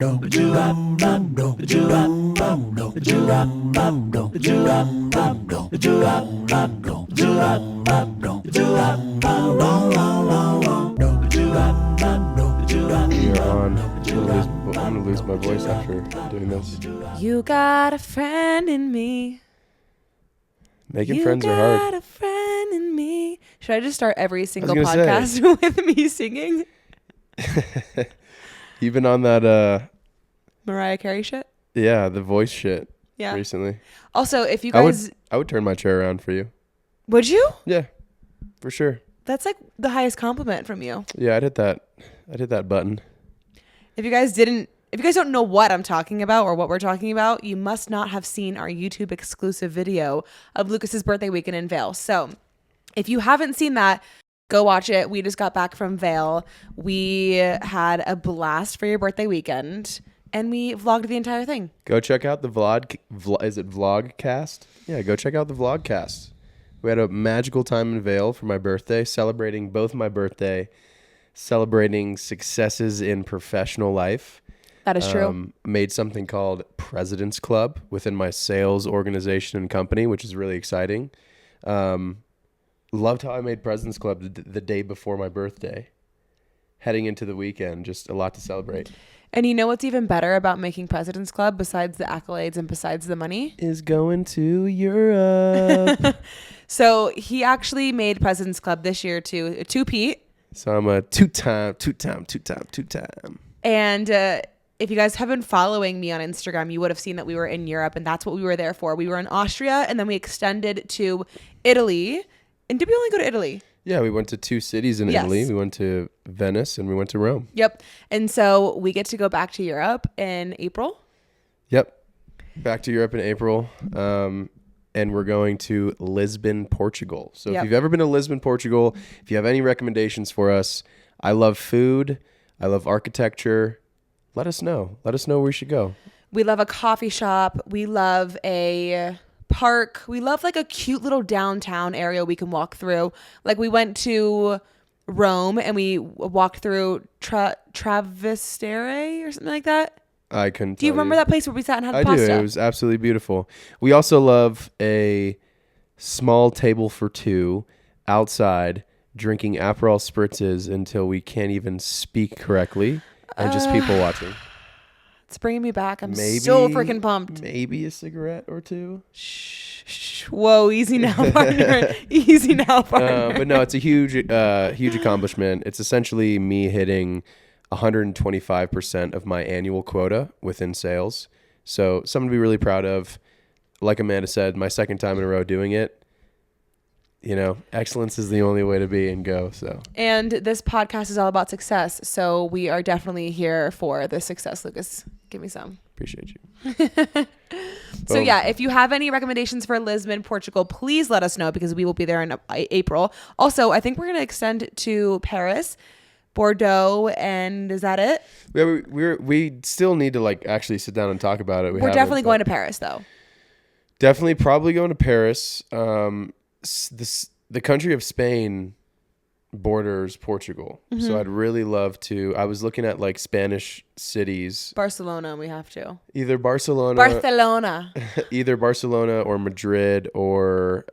You're on. I'm gonna lose my voice after doing this. You got a friend in me. Making friends are hard. You got a friend in me. Should I just start every single gonna podcast with me singing You've been on that, Mariah Carey shit? yeah, the voice shit Yeah. recently. Also, if you guys... I would turn my chair around for you. Would you? Yeah, for sure. That's like the highest compliment from you. Yeah, I'd hit that button. If you guys don't know what I'm talking about or what we're talking about, you must not have seen our YouTube exclusive video of Lucas's birthday weekend in Vail. So if you haven't seen that, go watch it. We just got back from Vail. We had a blast for your birthday weekend and we vlogged the entire thing. Go check out the is it Vlogcast? Yeah, go check out the Vlogcast. We had a magical time in Vail for my birthday, celebrating both my birthday, celebrating successes in professional life. That is true. Made something called President's Club within my sales organization and company, which is really exciting. Loved how I made President's Club the day before my birthday. Heading into the weekend, just a lot to celebrate. And you know what's even better about making President's Club besides the accolades and besides the money? Is going to Europe. So he actually made President's Club this year too, a two-peat. So I'm a two-time. And if you guys have been following me on Instagram, you would have seen that we were in Europe, and that's what we were there for. We were in Austria, and then we extended to Italy. And did we only go to Italy? Yeah, we went to 2 cities in Italy. We went to Venice and we went to Rome. Yep. And so we get to go back to Europe in April. Yep. Back to Europe in April. And we're going to Lisbon, Portugal. So if you've ever been to Lisbon, Portugal, if you have any recommendations for us, I love food. I love architecture. Let us know. Let us know where we should go. We love a coffee shop. We love a park. We love like a cute little downtown area we can walk through. Like we went to Rome and we walked through Trastevere or something like that. I couldn't. Do you remember that place where we sat and had the pasta? I do. It was absolutely beautiful. We also love a small table for 2 outside drinking Aperol spritzes until we can't even speak correctly and just people watching. It's bringing me back. I'm so freaking pumped. Maybe a cigarette or 2. Shh. Whoa, easy now, partner. Easy now, partner. But no, it's a huge accomplishment. It's essentially me hitting 125% of my annual quota within sales. So something to be really proud of. Like Amanda said, my second time in a row doing it. You know, excellence is the only way to be and go. So, and this podcast is all about success. So we are definitely here for the success. Lucas, give me some. Appreciate you. So yeah, if you have any recommendations for Lisbon, Portugal, please let us know because we will be there in April. Also, I think we're going to extend to Paris, Bordeaux, and is that it? We still need to like actually sit down and talk about it. We're definitely going to Paris though. Definitely probably going to Paris. The country of Spain borders Portugal. Mm-hmm. So I'd really love to. I was looking at like Spanish cities. Barcelona, we have to. Either Barcelona. Either Barcelona or Madrid or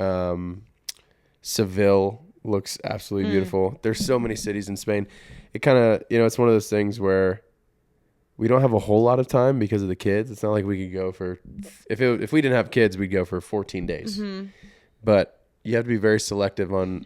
Seville looks absolutely beautiful. There's so many cities in Spain. It kind of, it's one of those things where we don't have a whole lot of time because of the kids. It's not like we could go for, if we didn't have kids, we'd go for 14 days. Mm-hmm. But you have to be very selective on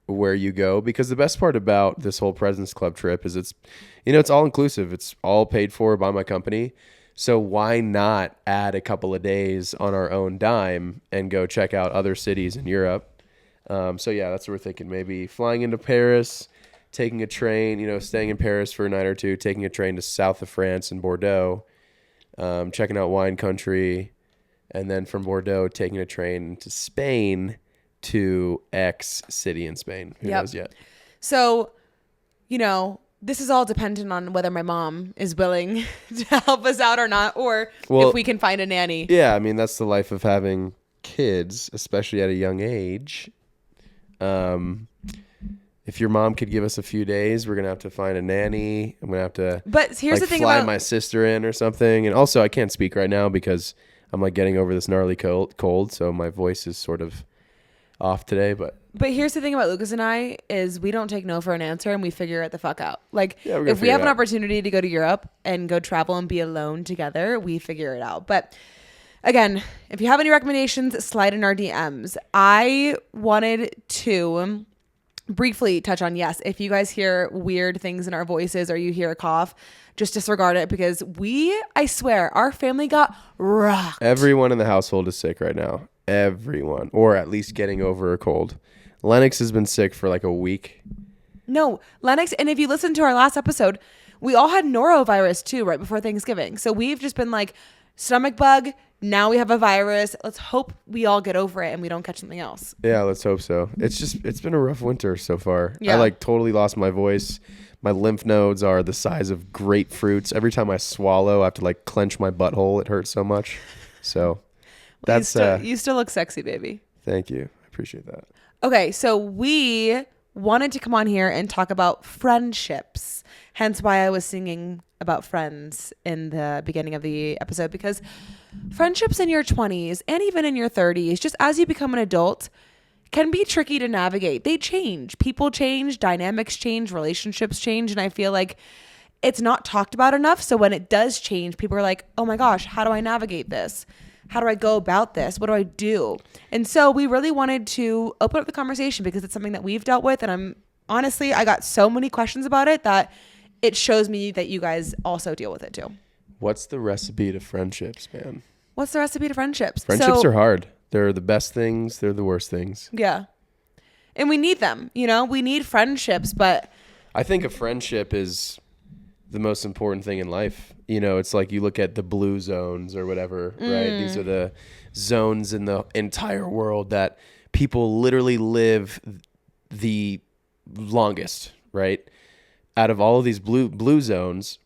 where you go because the best part about this whole President's Club trip is it's all inclusive. It's all paid for by my company. So why not add a couple of days on our own dime and go check out other cities in Europe? So yeah, that's what we're thinking. Maybe flying into Paris, taking a train, staying in Paris for a night or 2, taking a train to south of France and Bordeaux, checking out wine country, and then from Bordeaux, taking a train to Spain to X city in Spain. Who knows yet? So, this is all dependent on whether my mom is willing to help us out or not, or if we can find a nanny. Yeah, I mean, that's the life of having kids, especially at a young age. if your mom could give us a few days, we're gonna have to find a nanny. I'm gonna have to But here's the thing fly about my sister in or something. And also, I can't speak right now because I'm like getting over this gnarly cold, so my voice is sort of off today. But here's the thing about Lucas and I is we don't take no for an answer, and we figure it the fuck out. Like Yeah, we're gonna if we figure have it an out. opportunity to go to Europe and go travel and be alone together, we figure it out. But again, if you have any recommendations, slide in our DMs. I wanted to briefly touch on, yes, if you guys hear weird things in our voices or you hear a cough, just disregard it because I swear, our family got rocked. everyone in the household is sick right now. Everyone, or at least getting over a cold. Lennox has been sick for like a week. No, Lennox, and if you listen to our last episode, we all had norovirus too right before Thanksgiving. So we've just been like stomach bug. Now we have a virus. Let's hope we all get over it and we don't catch something else. Yeah, let's hope so. It's been a rough winter so far. Yeah. I like totally lost my voice. My lymph nodes are the size of grapefruits. Every time I swallow, I have to like clench my butthole. It hurts so much. So that's you still look sexy, baby. thank you. I appreciate that. Okay, so we wanted to come on here and talk about friendships. Hence why I was singing about friends in the beginning of the episode, because friendships in your 20s and even in your 30s, just as you become an adult, can be tricky to navigate. They change. People change, dynamics change, relationships change, and I feel like it's not talked about enough. So when it does change, people are like, oh my gosh, how do I navigate this? How do I go about this? What do I do? And so we really wanted to open up the conversation because it's something that we've dealt with. And I got so many questions about it that it shows me that you guys also deal with it too. What's the recipe to friendships, man? What's the recipe to friendships? Friendships are hard. They're the best things. They're the worst things. Yeah. And we need them, we need friendships, but I think a friendship is the most important thing in life. It's like you look at the blue zones or whatever, right? These are the zones in the entire world that people literally live the longest, right? Out of all of these blue zones,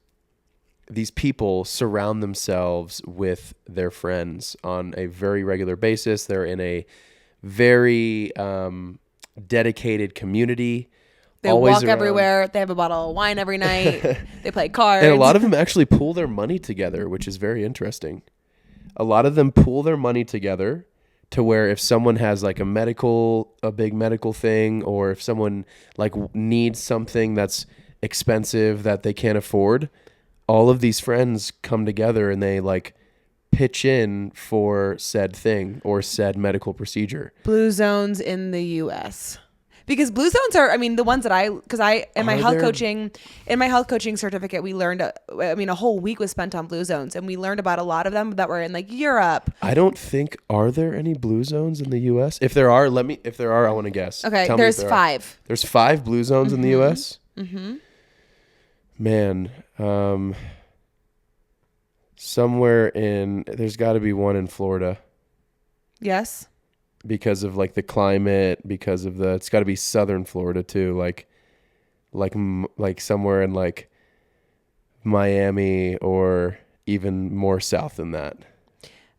these people surround themselves with their friends on a very regular basis. They're in a very dedicated community. they Always walk around. everywhere. They have a bottle of wine every night. They play cards. And a lot of them actually pool their money together, which is very interesting. A lot of them pool their money together to where if someone has like a big medical thing, or if someone like needs something that's expensive that they can't afford, all of these friends come together and they like pitch in for said thing or said medical procedure. blue zones in the US. Because blue zones are, the ones that because in my health coaching certificate, we learned, a whole week was spent on blue zones, and we learned about a lot of them that were in like Europe. I don't think, are there any blue zones in the US? If there are, I want to guess. Okay, Tell me if there's there are. 5. There's 5 blue zones in the US? Mm-hmm. Man, there's got to be one in Florida. Yes. Because of like the climate, because of it's got to be southern Florida too, like somewhere in like Miami or even more south than that.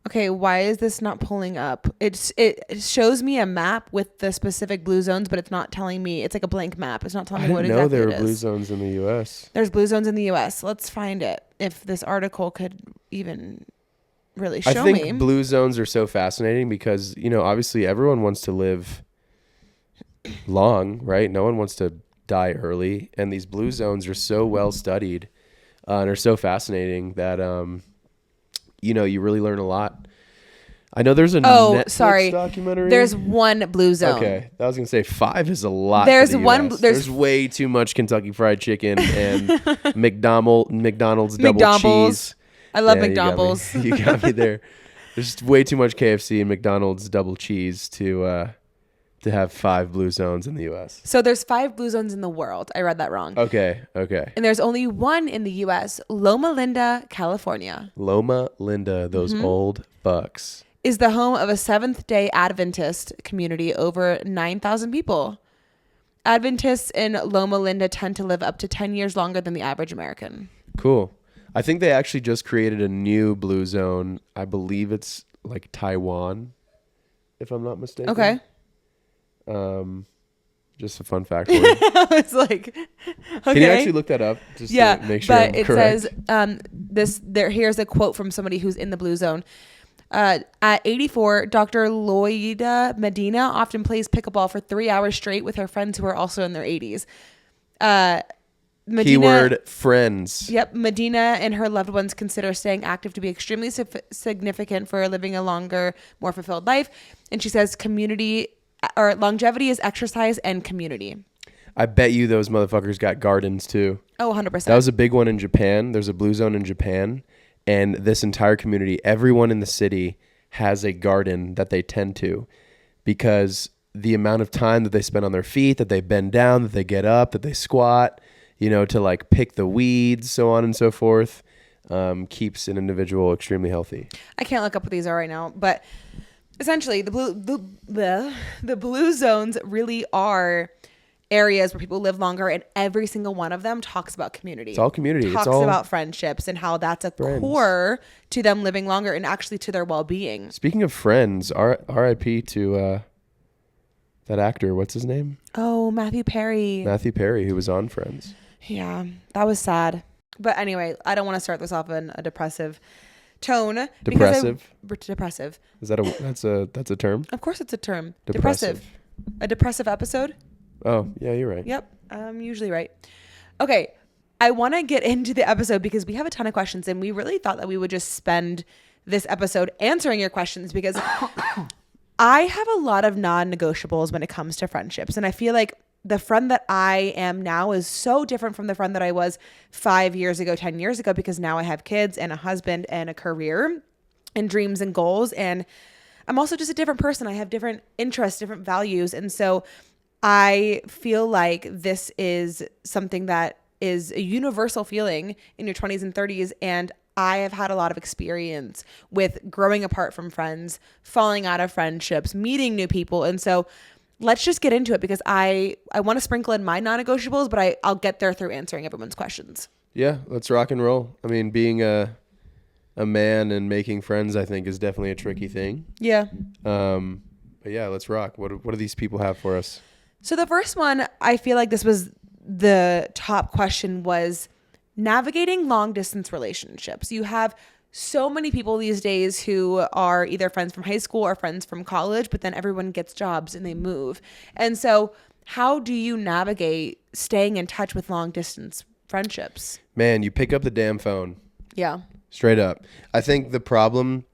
Okay, why is this not pulling up? It shows me a map with the specific blue zones, but it's not telling me. It's like a blank map. It's not telling me what exactly it is. I didn't know there were blue zones in the U.S. There's blue zones in the U.S. Let's find it. If this article could even really show me. I think blue zones are so fascinating because, obviously everyone wants to live long, right? No one wants to die early. And these blue zones are so well studied and are so fascinating that, you really learn a lot. I know there's a Netflix documentary. There's one blue zone. Okay. I was going to say 5 is a lot. There's for the one. US. There's way too much Kentucky Fried Chicken and McDonald's double cheese. I love McDonald's. You got me there. There's way too much KFC and McDonald's double cheese to have 5 blue zones in the U.S. So there's 5 blue zones in the world. I read that wrong. Okay. And there's only one in the U.S., Loma Linda, California. Loma Linda, those old bucks. Is the home of a Seventh-day Adventist community, over 9,000 people. Adventists in Loma Linda tend to live up to 10 years longer than the average American. Cool. I think they actually just created a new blue zone. I believe it's like Taiwan, if I'm not mistaken. Okay. Just a fun fact for you. I was like, okay. Can you actually look that up just to make sure but I'm it correct? says here's a quote from somebody who's in the blue zone. At 84, Dr. Loida Medina often plays pickleball for 3 hours straight with her friends who are also in their 80s. Medina, Keyword friends. Yep. Medina and her loved ones consider staying active to be extremely significant for living a longer, more fulfilled life. And she says longevity is exercise and community. I bet you those motherfuckers got gardens too. Oh, 100%. That was a big one in Japan. There's a blue zone in Japan. And this entire community, everyone in the city has a garden that they tend to, because the amount of time that they spend on their feet, that they bend down, that they get up, that they squat, to like pick the weeds, so on and so forth, keeps an individual extremely healthy. I can't look up what these are right now, but essentially the blue zones really are areas where people live longer, and every single one of them talks about community. It's all community. Talks it's all about friendships and how that's a friends. core to them living longer and actually to their well-being. Speaking of friends, R.I.P. to that actor. What's his name? Oh, Matthew Perry. Matthew Perry, who was on Friends. Yeah, that was sad. But anyway, I don't want to start this off in a depressive tone. Depressive? Depressive. Is that that's a term? Of course it's a term. Depressive. A depressive episode? Oh, yeah, you're right. Yep, I'm usually right. Okay, I want to get into the episode because we have a ton of questions, and we really thought that we would just spend this episode answering your questions, because I have a lot of non-negotiables when it comes to friendships, and I feel like the friend that I am now is so different from the friend that I was 5 years ago, 10 years ago, because now I have kids and a husband and a career and dreams and goals, and I'm also just a different person. I have different interests, different values, and so I feel like this is something that is a universal feeling in your 20s and 30s. And I have had a lot of experience with growing apart from friends, falling out of friendships, meeting new people. And so let's just get into it, because I want to sprinkle in my non-negotiables, but I'll get there through answering everyone's questions. Yeah, let's rock and roll. I mean, being a man and making friends, I think, is definitely a tricky thing. Yeah. But yeah, let's rock. What do these people have for us? So the first one, I feel like this was the top question, was navigating long distance relationships. You have so many people these days who are either friends from high school or friends from college, but then everyone gets jobs and they move. And so how do you navigate staying in touch with long distance friendships? Man, you pick up the damn phone. Yeah. Straight up. I think the problem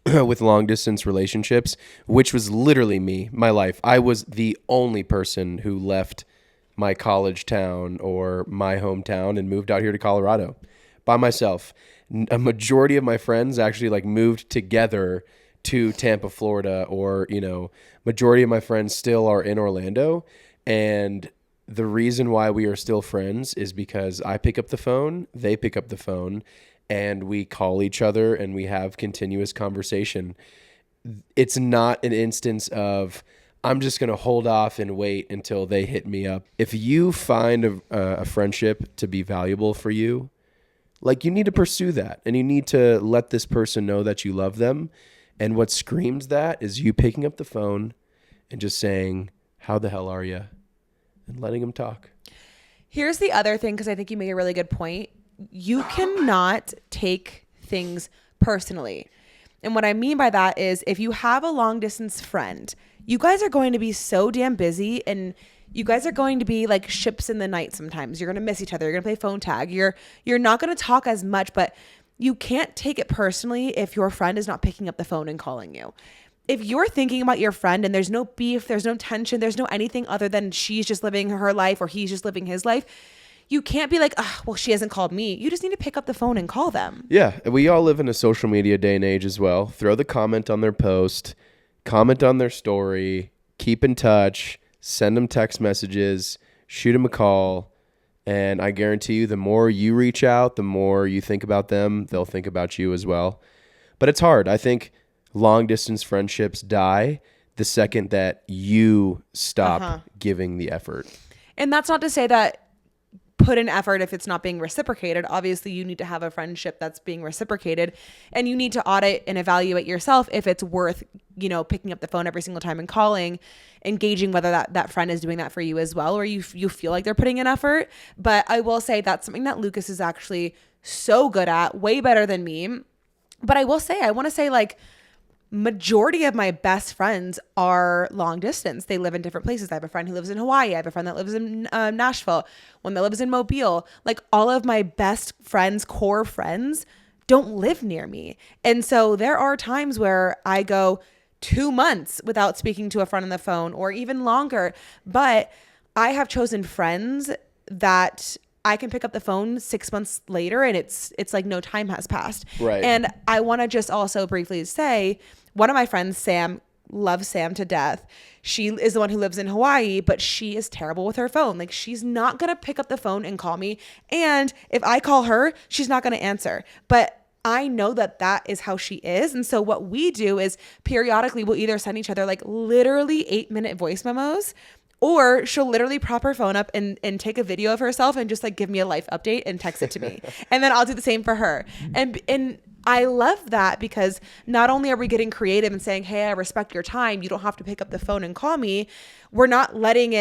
with long distance relationships, which was literally me, my life, I was the only person who left my college town or my hometown and moved out here to Colorado by myself. A majority of my friends actually like moved together to Tampa, Florida, or, majority of my friends still are in Orlando. And the reason why we are still friends is because I pick up the phone, they pick up the phone, and we call each other and we have continuous conversation. It's not an instance of, I'm just going to hold off and wait until they hit me up. If you find a friendship to be valuable for you, like, you need to pursue that, and you need to let this person know that you love them. And what screams that is you picking up the phone and just saying, how the hell are you? And letting them talk. Here's the other thing, because I think you make a really good point. You cannot take things personally. And what I mean by that is, if you have a long distance friend, you guys are going to be so damn busy, and you guys are going to be like ships in the night sometimes. You're going to miss each other. You're going to play phone tag. You're not going to talk as much, but you can't take it personally if your friend is not picking up the phone and calling you. If you're thinking about your friend and there's no beef, there's no tension, there's no anything other than she's just living her life or he's just living his life, you can't be like, oh, well, she hasn't called me. You just need to pick up the phone and call them. Yeah, we all live in a social media day and age as well. Throw the comment on their post, comment on their story, keep in touch, send them text messages, shoot them a call, and I guarantee you the more you reach out, the more you think about them, they'll think about you as well. But it's hard. I think long distance friendships die the second that you stop giving the effort. And that's not to say that put in effort if it's not being reciprocated. Obviously, you need to have a friendship that's being reciprocated, and you need to audit and evaluate yourself if it's worth, picking up the phone every single time and calling, engaging whether that friend is doing that for you as well, or you feel like they're putting in effort. But I will say that's something that Lucas is actually so good at, way better than me. But I want to say like, majority of my best friends are long distance. They live in different places. I have a friend who lives in Hawaii. I have a friend that lives in Nashville, one that lives in Mobile. Like, all of my best friends, core friends, don't live near me. And so there are times where I go 2 months without speaking to a friend on the phone, or even longer. But I have chosen friends that I can pick up the phone 6 months later and it's like no time has passed. Right. And I want to just also briefly say, one of my friends, Sam, loves Sam to death. She is the one who lives in Hawaii, but she is terrible with her phone. Like, she's not going to pick up the phone and call me. And if I call her, she's not going to answer. But I know that is how she is. And so what we do is periodically we'll either send each other like literally 8-minute voice memos, or she'll literally prop her phone up and take a video of herself and just like give me a life update and text it to me. And then I'll do the same for her. And I love that, because not only are we getting creative and saying, hey, I respect your time, you don't have to pick up the phone and call me. We're not letting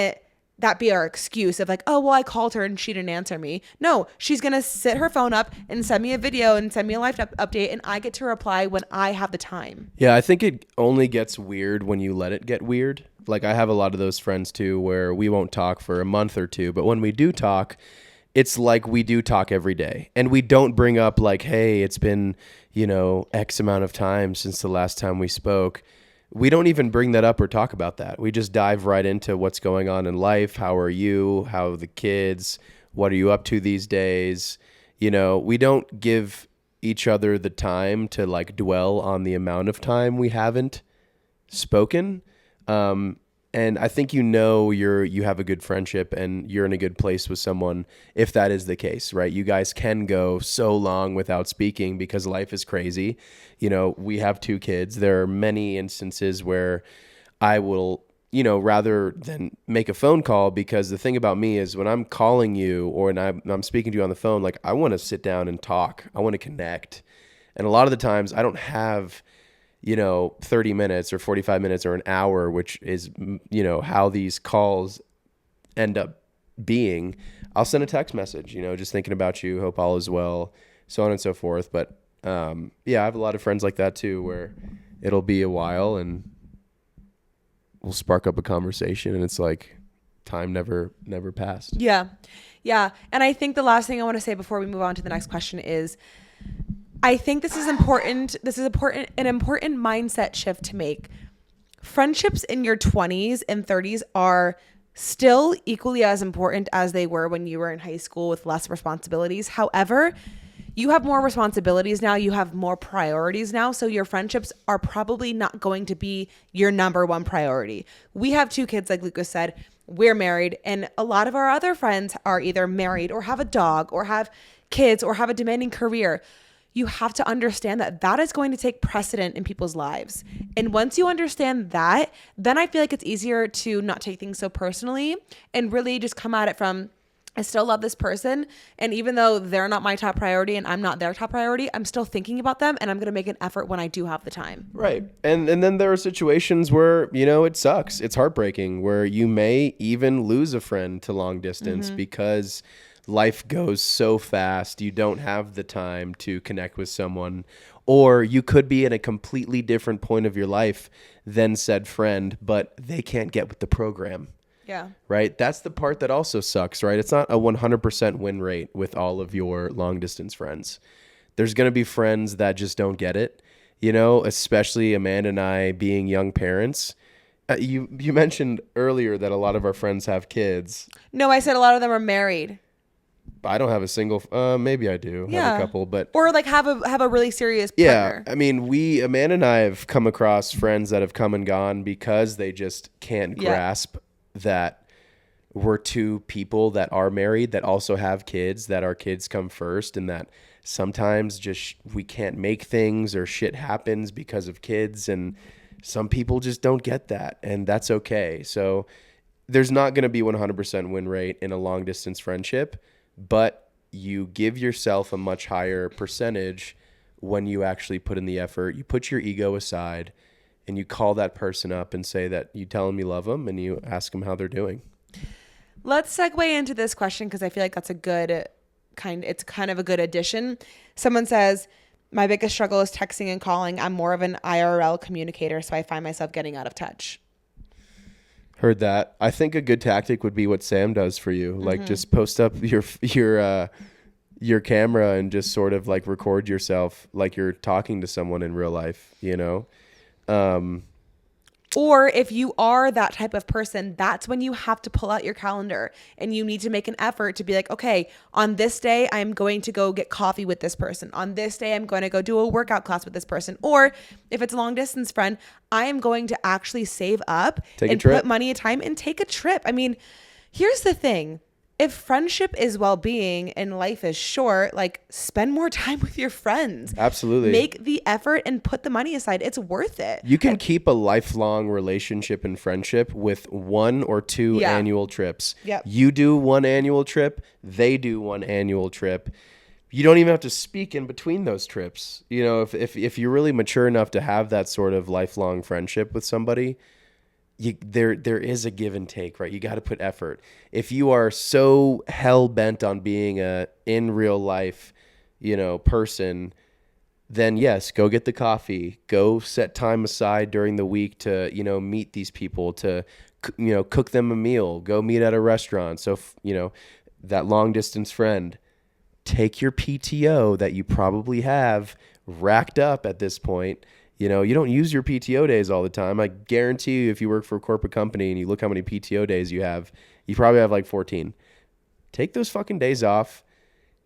that be our excuse of like, oh, well, I called her and she didn't answer me. No, she's going to sit her phone up and send me a video and send me a life update, and I get to reply when I have the time. Yeah, I think it only gets weird when you let it get weird. Like, I have a lot of those friends too, where we won't talk for a month or two, but when we do talk, it's like we do talk every day, and we don't bring up like, hey, it's been, X amount of time since the last time we spoke. We don't even bring that up or talk about that. We just dive right into what's going on in life. How are you? How are the kids? What are you up to these days? We don't give each other the time to like dwell on the amount of time we haven't spoken. And I think you have a good friendship and you're in a good place with someone if that is the case, right? You guys can go so long without speaking because life is crazy. We have 2 kids. There are many instances where I will, rather than make a phone call, because the thing about me is when I'm calling you or when I'm speaking to you on the phone, like, I want to sit down and talk. I want to connect. And a lot of the times I don't have 30 minutes or 45 minutes or an hour, which is, how these calls end up being. I'll send a text message, just thinking about you, hope all is well, so on and so forth. But yeah, I have a lot of friends like that too, where it'll be a while and we'll spark up a conversation and it's like time never passed. Yeah. Yeah. And I think the last thing I want to say before we move on to the next question is, I think this is important. This is an important mindset shift to make. Friendships in your 20s and 30s are still equally as important as they were when you were in high school with less responsibilities. However, you have more responsibilities now. You have more priorities now. So your friendships are probably not going to be your number one priority. We have 2 kids, like Lucas said. We're married, and a lot of our other friends are either married or have a dog or have kids or have a demanding career. You have to understand that is going to take precedent in people's lives. And once you understand that, then I feel like it's easier to not take things so personally and really just come at it from, I still love this person. And even though they're not my top priority and I'm not their top priority, I'm still thinking about them and I'm going to make an effort when I do have the time. Right. And then there are situations where, it sucks. It's heartbreaking, where you may even lose a friend to long distance because life goes so fast. You don't have the time to connect with someone, or you could be in a completely different point of your life than said friend, but they can't get with the program. Yeah. Right. That's the part that also sucks, right? It's not a 100% win rate with all of your long distance friends. There's going to be friends that just don't get it, especially Amanda and I being young parents. You mentioned earlier that a lot of our friends have kids. No, I said a lot of them are married. I don't have a single, maybe I do have a couple, but. Or like have a really serious partner. Yeah. I mean, Amanda and I have come across friends that have come and gone because they just can't grasp that we're 2 people that are married that also have kids, that our kids come first, and that sometimes just we can't make things or shit happens because of kids. And some people just don't get that, and that's okay. So there's not going to be 100% win rate in a long distance friendship, but you give yourself a much higher percentage when you actually put in the effort. You put your ego aside and you call that person up and say that you tell them you love them and you ask them how they're doing. Let's segue into this question because I feel like that's it's kind of a good addition. Someone says, my biggest struggle is texting and calling. I'm more of an IRL communicator, so I find myself getting out of touch. Heard that. I think a good tactic would be what Sam does for you. Like just post up your camera and just sort of like record yourself like you're talking to someone in real life, you know? Or if you are that type of person, that's when you have to pull out your calendar and you need to make an effort to be like, okay, on this day, I'm going to go get coffee with this person. On this day, I'm going to go do a workout class with this person. Or if it's a long distance friend, I am going to actually save up and put money and time and take a trip. I mean, here's the thing. If friendship is well-being and life is short, like spend more time with your friends. Absolutely. Make the effort and put the money aside. It's worth it. You can keep a lifelong relationship and friendship with 1 or 2 annual trips. Yep. You do 1 annual trip, they do 1 annual trip. You don't even have to speak in between those trips. You know, if you're really mature enough to have that sort of lifelong friendship with somebody, there is a give and take, right? You got to put effort. If you are so hell bent on being a in real life, you know, person, then yes, go get the coffee. Go set time aside during the week to, you know, meet these people, to, you know, cook them a meal. Go meet at a restaurant. So, you know, that long distance friend, take your PTO that you probably have racked up at this point. You know, you don't use your PTO days all the time. I guarantee you if you work for a corporate company and you look how many PTO days you probably have like 14. Take those fucking days off.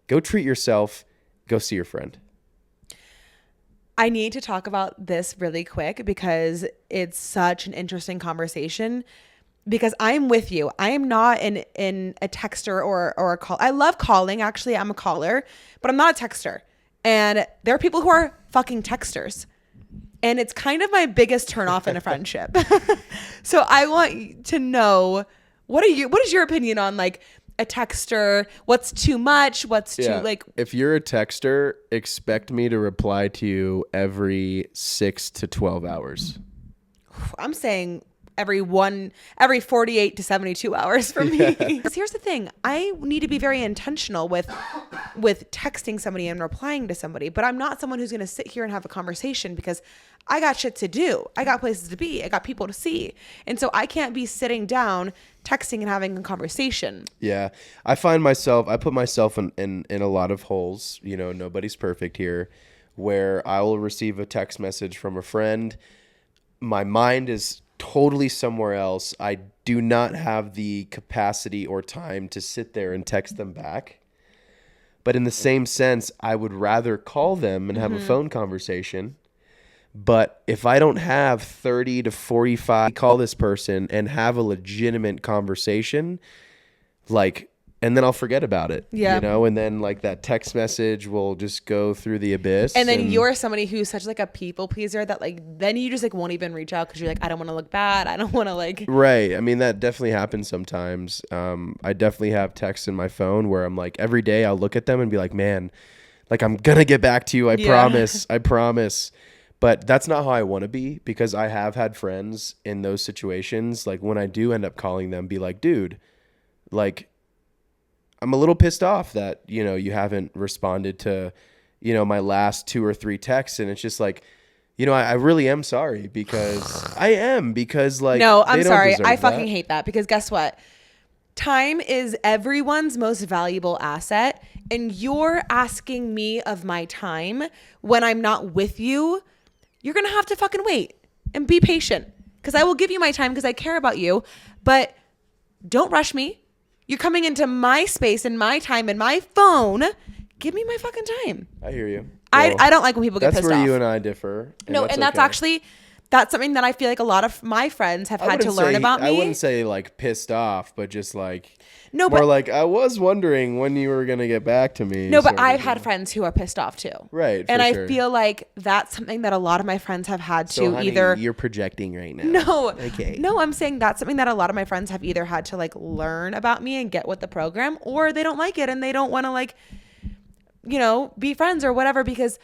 Go treat yourself. Go see your friend. I need to talk about this really quick because it's such an interesting conversation. Because I'm with you. I am not in a texter or a call. I love calling. Actually, I'm a caller, but I'm not a texter. And there are people who are fucking texters. And it's kind of my biggest turnoff in a friendship. So I want to know, what is your opinion on like a texter? What's too much? What's too like? If you're a texter, expect me to reply to you every 6 to 12 hours. I'm saying every 48 to 72 hours for me. Because here's the thing. I need to be very intentional with texting somebody and replying to somebody, but I'm not someone who's going to sit here and have a conversation because I got shit to do. I got places to be. I got people to see. And so I can't be sitting down, texting and having a conversation. Yeah. I put myself in a lot of holes, you know, nobody's perfect here, where I will receive a text message from a friend. My mind is totally somewhere else. I do not have the capacity or time to sit there and text them back. But in the same sense, I would rather call them and have a phone conversation. But if I don't have 30 to 45, call this person and have a legitimate conversation, like, and then I'll forget about it, you know, and then like that text message will just go through the abyss. And then you're somebody who's such like a people pleaser that like, then you just like won't even reach out because you're like, I don't want to look bad. I don't want to like. Right. I mean, that definitely happens sometimes. I definitely have texts in my phone where I'm like, every day I'll look at them and be like, man, like I'm going to get back to you. I promise. I promise. But that's not how I want to be, because I have had friends in those situations. Like when I do end up calling them, be like, dude, like, I'm a little pissed off that, you know, you haven't responded to, you know, my last 2 or 3 texts. And it's just like, you know, I really am sorry, because like, no, I'm sorry. I fucking hate that, because guess what? Time is everyone's most valuable asset. And you're asking me of my time when I'm not with you. You're going to have to fucking wait and be patient, because I will give you my time because I care about you, but don't rush me. You're coming into my space and my time and my phone. Give me my fucking time. I hear you. Well, I don't like when people get pissed off. That's where you and I differ. No, and that's actually, that's something that I feel like a lot of my friends have had to learn about me. I wouldn't say like pissed off, but just like no, more but like I was wondering when you were gonna get back to me. no, but I've had friends who are pissed off too. Right. And sure. I feel like that's something that a lot of my friends have had So, to honey, either. you're projecting right now. No. Okay. No, I'm saying that's something that a lot of my friends have either had to like learn about me and get with the program, or they don't like it and they don't want to like, you know, be friends or whatever, because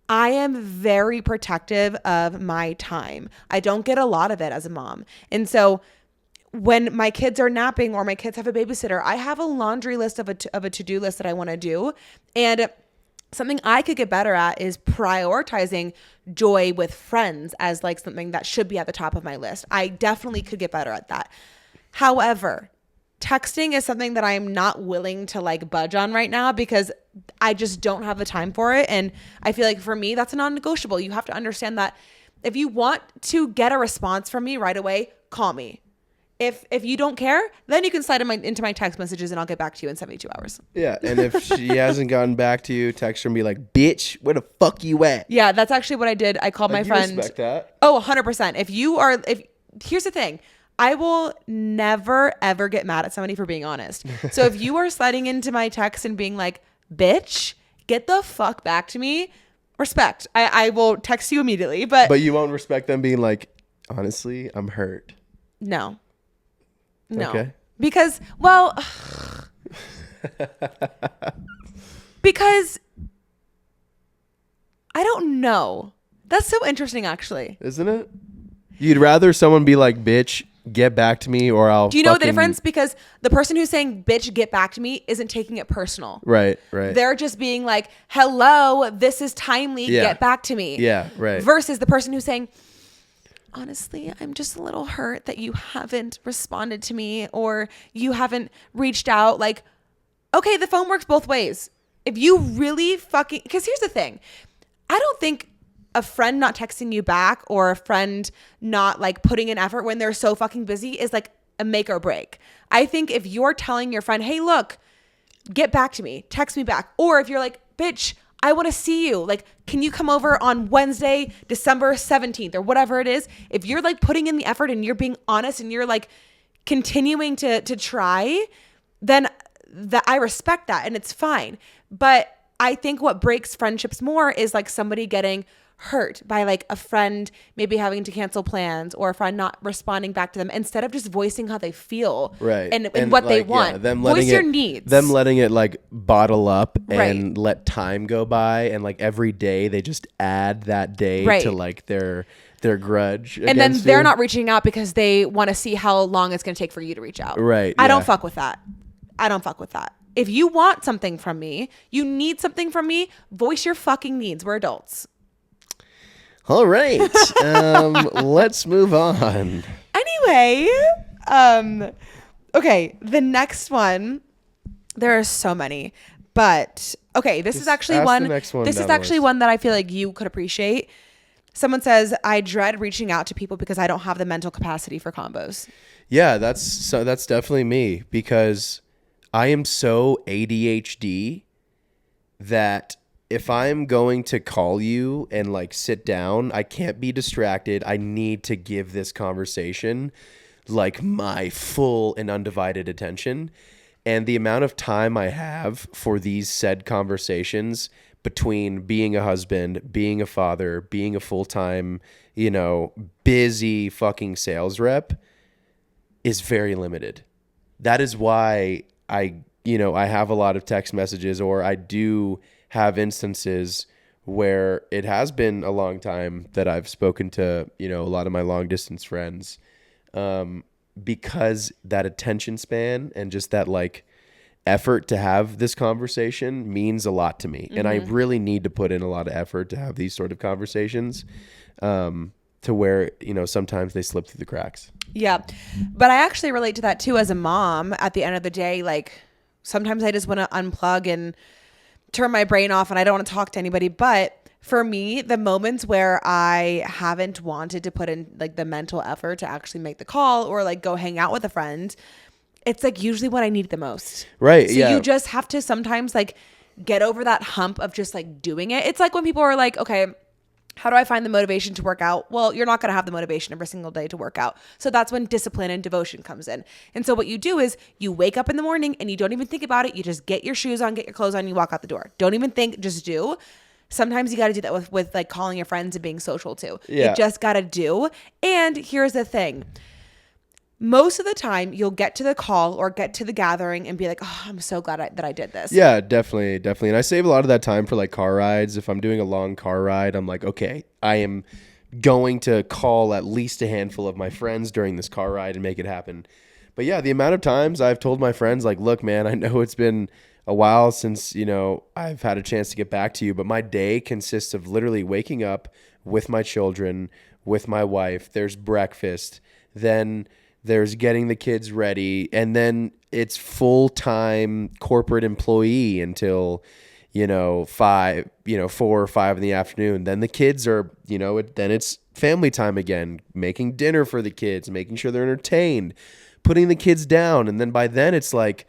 I am very protective of my time. I don't get a lot of it as a mom. And so when my kids are napping or my kids have a babysitter, I have a laundry list of a to-do list that I want to do. And something I could get better at is prioritizing joy with friends as like something that should be at the top of my list. I definitely could get better at that. However, texting is something that I'm not willing to like budge on right now because I just don't have the time for it. And I feel like for me, that's a non-negotiable. You have to understand that if you want to get a response from me right away, call me. If you don't care, then you can slide into my text messages and I'll get back to you in 72 hours. Yeah, and if she hasn't gotten back to you, text her and be like, bitch, where the fuck you at? Yeah, that's actually what I did. I called my friend. You respect that? Oh, 100%. Here's the thing. I will never, ever get mad at somebody for being honest. So if you are sliding into my text and being like, bitch, get the fuck back to me, respect. I will text you immediately. But you won't respect them being like, honestly, I'm hurt. No. Okay. Because, well, because I don't know. That's so interesting, actually. Isn't it? You'd rather someone be like, bitch, get back to me, or I'll. Do you know the difference? Because the person who's saying, bitch, get back to me isn't taking it personal. Right. They're just being like, hello, this is timely, get back to me. Yeah, right. Versus the person who's saying, honestly, I'm just a little hurt that you haven't responded to me or you haven't reached out. Like, okay, the phone works both ways. If you really because here's the thing. I don't think a friend not texting you back or a friend not like putting in effort when they're so fucking busy is like a make or break. I think if you're telling your friend, hey, look, get back to me, text me back. Or if you're like, bitch, I want to see you. Like, can you come over on Wednesday, December 17th or whatever it is? If you're like putting in the effort and you're being honest and you're like continuing to try, then I respect that and it's fine. But I think what breaks friendships more is like somebody getting hurt by like a friend maybe having to cancel plans or a friend not responding back to them instead of just voicing how they feel and what they want. Voice your needs. Them letting it like bottle up and let time go by, and like every day they just add that day to like their grudge. And then they're not reaching out because they want to see how long it's going to take for you to reach out. Right. I don't fuck with that. If you want something from me, you need something from me, voice your fucking needs. We're adults. All right. Let's move on. Anyway, okay, the next one, there are so many, but okay, this is actually one that I feel like you could appreciate. Someone says, I dread reaching out to people because I don't have the mental capacity for combos. Yeah, that's definitely me, because I am so ADHD that if I'm going to call you and like sit down, I can't be distracted. I need to give this conversation like my full and undivided attention. And the amount of time I have for these said conversations between being a husband, being a father, being a full-time, busy fucking sales rep is very limited. That is why I have a lot of text messages, or I do have instances where it has been a long time that I've spoken to, a lot of my long distance friends, because that attention span and just that like effort to have this conversation means a lot to me. Mm-hmm. And I really need to put in a lot of effort to have these sort of conversations, to where, sometimes they slip through the cracks. Yeah. But I actually relate to that too as a mom. At the end of the day, like sometimes I just want to unplug and turn my brain off and I don't want to talk to anybody. But for me, the moments where I haven't wanted to put in like the mental effort to actually make the call or like go hang out with a friend, it's like usually when I need it the most. Right. So you just have to sometimes like get over that hump of just like doing it. It's like when people are like, okay, How do I find the motivation to work out? Well, you're not going to have the motivation every single day to work out. So that's when discipline and devotion comes in. And so what you do is you wake up in the morning and you don't even think about it. You just get your shoes on, get your clothes on, you walk out the door. Don't even think, just do. Sometimes you got to do that with like calling your friends and being social too. Yeah. You just got to do. And here's the thing. Most of the time, you'll get to the call or get to the gathering and be like, oh, I'm so glad that I did this. Yeah, definitely. And I save a lot of that time for like car rides. If I'm doing a long car ride, I'm like, okay, I am going to call at least a handful of my friends during this car ride and make it happen. But yeah, the amount of times I've told my friends like, look, man, I know it's been a while since, I've had a chance to get back to you, but my day consists of literally waking up with my children, with my wife. There's breakfast, then there's getting the kids ready, and then it's full-time corporate employee until, 4 or 5 in the afternoon. Then the kids are, then it's family time again, making dinner for the kids, making sure they're entertained, putting the kids down. And then by then it's like,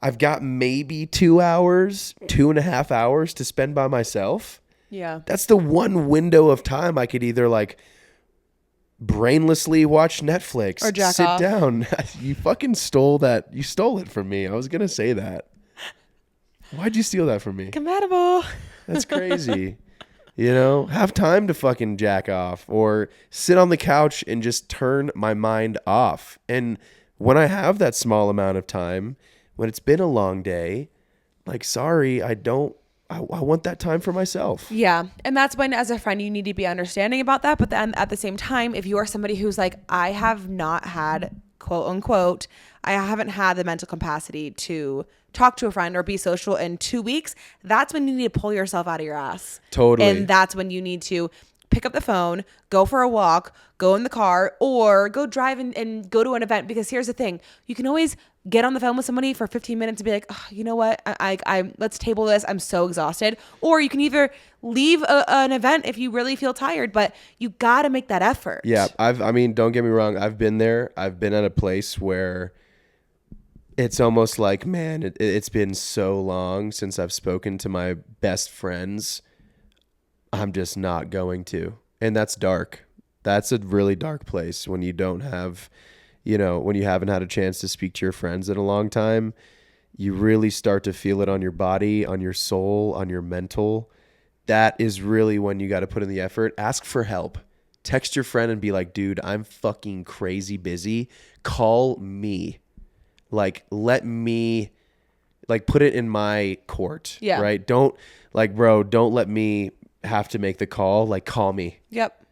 I've got maybe 2.5 hours to spend by myself. Yeah. That's the one window of time I could either like brainlessly watch Netflix or jack sit off. Down. You fucking stole that. You stole it from me. I was going to say that. Why'd you steal that from me? Compatible. That's crazy. Have time to fucking jack off or sit on the couch and just turn my mind off. And when I have that small amount of time, when it's been a long day, like, sorry, I want that time for myself. Yeah. And that's when, as a friend, you need to be understanding about that. But then at the same time, if you are somebody who's like, I have not had, quote unquote, I haven't had the mental capacity to talk to a friend or be social in 2 weeks, that's when you need to pull yourself out of your ass. Totally. And that's when you need to pick up the phone, go for a walk, go in the car, or go drive and go to an event. Because here's the thing, you can always get on the phone with somebody for 15 minutes and be like, oh, you know what, I let's table this, I'm so exhausted. Or you can either leave an event if you really feel tired, but you got to make that effort. Yeah, don't get me wrong, I've been there. I've been at a place where it's almost like, man, it's been so long since I've spoken to my best friends. I'm just not going to. And that's dark. That's a really dark place when you don't have, when you haven't had a chance to speak to your friends in a long time. You really start to feel it on your body, on your soul, on your mental. That is really when you got to put in the effort. Ask for help. Text your friend and be like, dude, I'm fucking crazy busy. Call me. Like, let me, like, put it in my court. Yeah. Right? Don't, like, bro, don't let me have to make the call. Like, call me. Yep.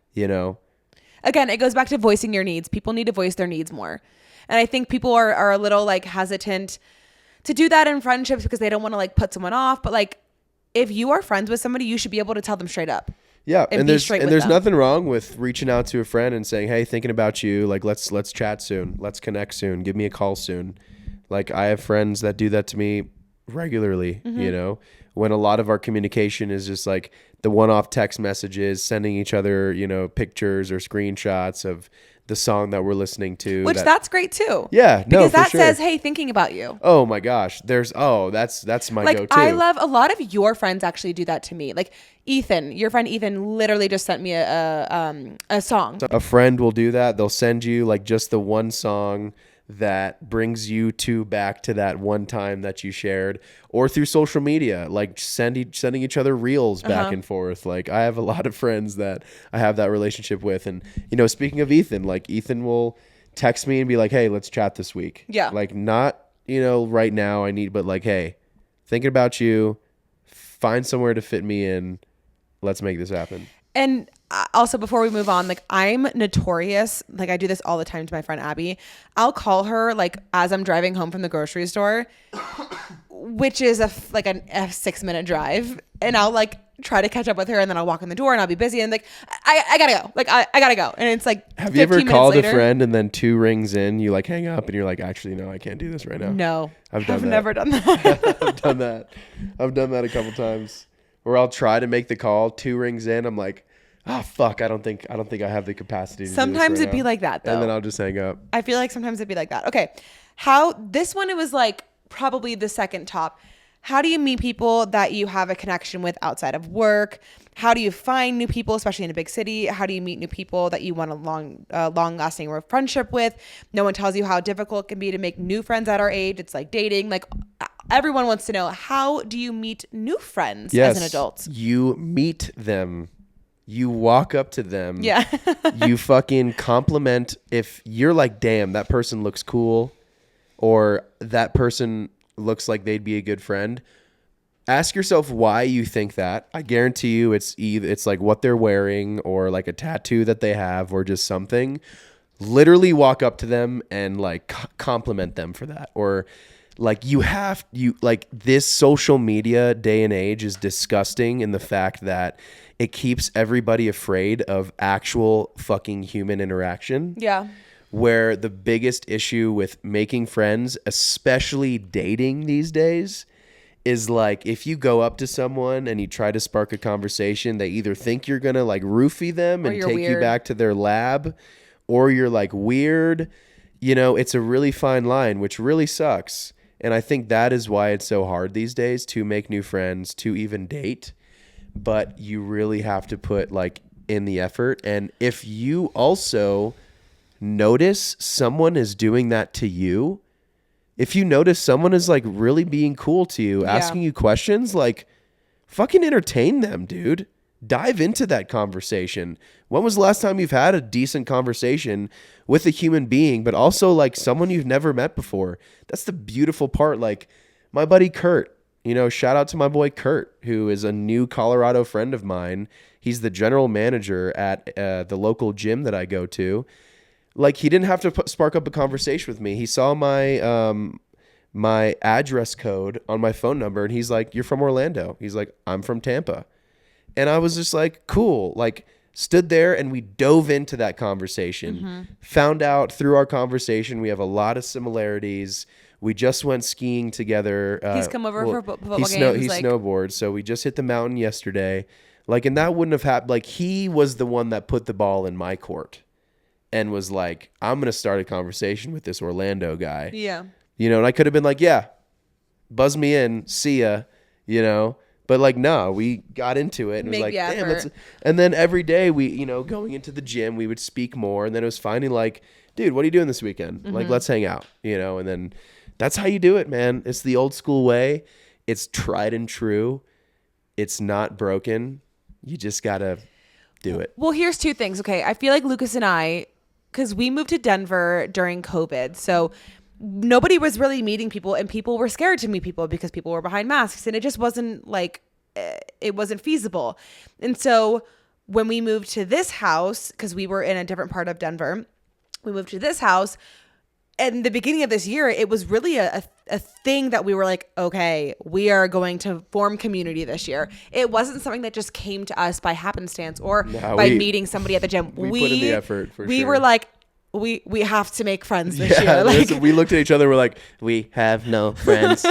Again, it goes back to voicing your needs. People need to voice their needs more. And I think people are a little like hesitant to do that in friendships because they don't want to like put someone off. But like, if you are friends with somebody, you should be able to tell them straight up. Yeah. And there's them. nothing wrong with reaching out to a friend and saying, hey, thinking about you. Like, let's chat soon. Let's connect soon. Give me a call soon. Like, I have friends that do that to me regularly, when a lot of our communication is just like the one-off text messages, sending each other, pictures or screenshots of the song that we're listening to. Which that's great too. Yeah, because that sure. says, hey, thinking about you. Oh my gosh. That's my like, go-to. I love a lot of your friends actually do that to me. Like Ethan, your friend Ethan literally just sent me a song. A friend will do that. They'll send you like just the one song that brings you back to that one time that you shared, or through social media, like sending each other reels back and forth. Like, I have a lot of friends that I have that relationship with. And, speaking of Ethan, like, Ethan will text me and be like, hey, let's chat this week. Yeah. Like, not, right now but like, hey, thinking about you, find somewhere to fit me in. Let's make this happen. And also, before we move on, like, I'm notorious. Like, I do this all the time to my friend Abby. I'll call her like as I'm driving home from the grocery store, which is a 6-minute drive, and I'll like try to catch up with her, and then I'll walk in the door and I'll be busy and like I gotta go. Like I gotta go, and it's like. Have you ever called a friend and then 2 rings in, you like hang up and you're like, actually no, I can't do this right now? No, I've never done that. I've done that a couple times. Or I'll try to make the call, 2 rings in, I'm like, oh fuck, I don't think I have the capacity to sometimes do this it'd be like that though. And then I'll just hang up. I feel like sometimes it'd be like that. Okay. This one, it was like probably the second top. How do you meet people that you have a connection with outside of work? How do you find new people, especially in a big city? How do you meet new people that you want a long-lasting friendship with? No one tells you how difficult it can be to make new friends at our age. It's like dating. Like everyone wants to know, how do you meet new friends as an adult? You meet them. You walk up to them. Yeah. You fucking compliment. If you're like, damn, that person looks cool, or that person looks like they'd be a good friend, ask yourself why you think that. I guarantee you it's like what they're wearing, or like a tattoo that they have, or just something. Literally walk up to them and like compliment them for that. Or like this social media day and age is disgusting in the fact that it keeps everybody afraid of actual fucking human interaction. Yeah. Where the biggest issue with making friends, especially dating these days, is like if you go up to someone and you try to spark a conversation, they either think you're going to like roofie them and take you back to their lab, or you're like weird. You know, it's a really fine line, which really sucks. And I think that is why it's so hard these days to make new friends, to even date. But you really have to put like in the effort. And if you also notice someone is doing that to you, if you notice someone is like really being cool to you, asking you questions, like fucking entertain them, dude. Dive into that conversation. When was the last time you've had a decent conversation with a human being, but also like someone you've never met before? That's the beautiful part. Like my buddy Kurt, you know, shout out to my boy Kurt, who is a new Colorado friend of mine. He's the general manager at the local gym that I go to. Like he didn't have to spark up a conversation with me. He saw my address code on my phone number, and he's like, "You're from Orlando." He's like, "I'm from Tampa." And I was just like, cool. Like stood there and we dove into that conversation. Mm-hmm. Found out through our conversation we have a lot of similarities. We just went skiing together. He's come over for football games. He snowboards, so we just hit the mountain yesterday. Like, and that wouldn't have happened. Like, he was the one that put the ball in my court and was like, I'm going to start a conversation with this Orlando guy. Yeah. You know, and I could have been like, yeah, buzz me in, see ya, you know. But like, no, we got into it and was like, damn. And then every day we, you know, going into the gym, we would speak more. And then it was finally like, dude, what are you doing this weekend? Mm-hmm. Like, let's hang out, you know. And then that's how you do it, man. It's the old school way. It's tried and true. It's not broken. You just got to do it. Well, here's two things. Okay. I feel like Lucas and I, because we moved to Denver during COVID. So nobody was really meeting people, and people were scared to meet people because people were behind masks, and it just wasn't like, it wasn't feasible. And so when we moved to this house, because we were in a different part of Denver, we moved to this house. And the beginning of this year, it was really a thing that we were like, okay, we are going to form community this year. It wasn't something that just came to us by happenstance or by meeting somebody at the gym. We put in the effort for sure. We were like, we have to make friends this year. Like, we looked at each other. We're like, we have no friends.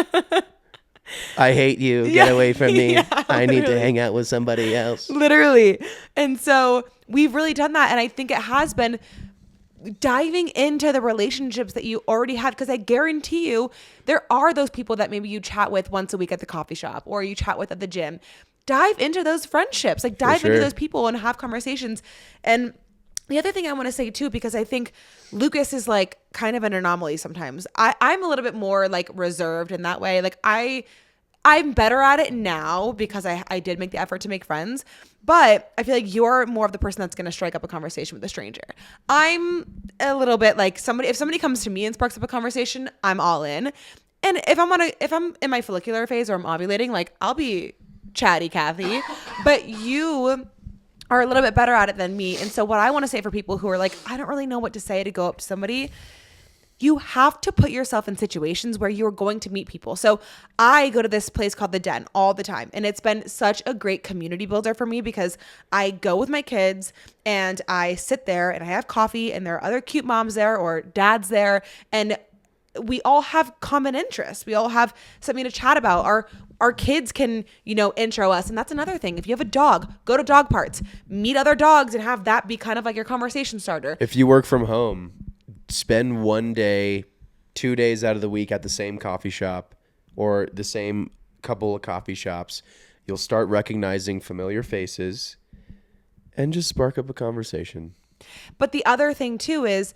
I hate you. Get away from me. Yeah, I need to hang out with somebody else. Literally. And so we've really done that. And I think it has been diving into the relationships that you already had, because I guarantee you there are those people that maybe you chat with once a week at the coffee shop or you chat with at the gym. Dive into those friendships, like dive into those people and have conversations. And the other thing I want to say too, because I think Lucas is like kind of an anomaly sometimes. I'm a little bit more like reserved in that way. Like I'm better at it now because I did make the effort to make friends, but I feel like you're more of the person that's going to strike up a conversation with a stranger. I'm a little bit like if somebody comes to me and sparks up a conversation, I'm all in. And if I'm in my follicular phase or I'm ovulating, like I'll be chatty Kathy, but you are a little bit better at it than me. And so what I want to say for people who are like, I don't really know what to say to go up to somebody, you have to put yourself in situations where you're going to meet people. So I go to this place called The Den all the time. And it's been such a great community builder for me because I go with my kids and I sit there and I have coffee and there are other cute moms there or dads there. And we all have common interests. We all have something to chat about. Our kids can, intro us. And that's another thing. If you have a dog, go to dog parts, meet other dogs and have that be kind of like your conversation starter. If you work from home, spend 1 day, 2 days out of the week at the same coffee shop or the same couple of coffee shops. You'll start recognizing familiar faces and just spark up a conversation. But the other thing too is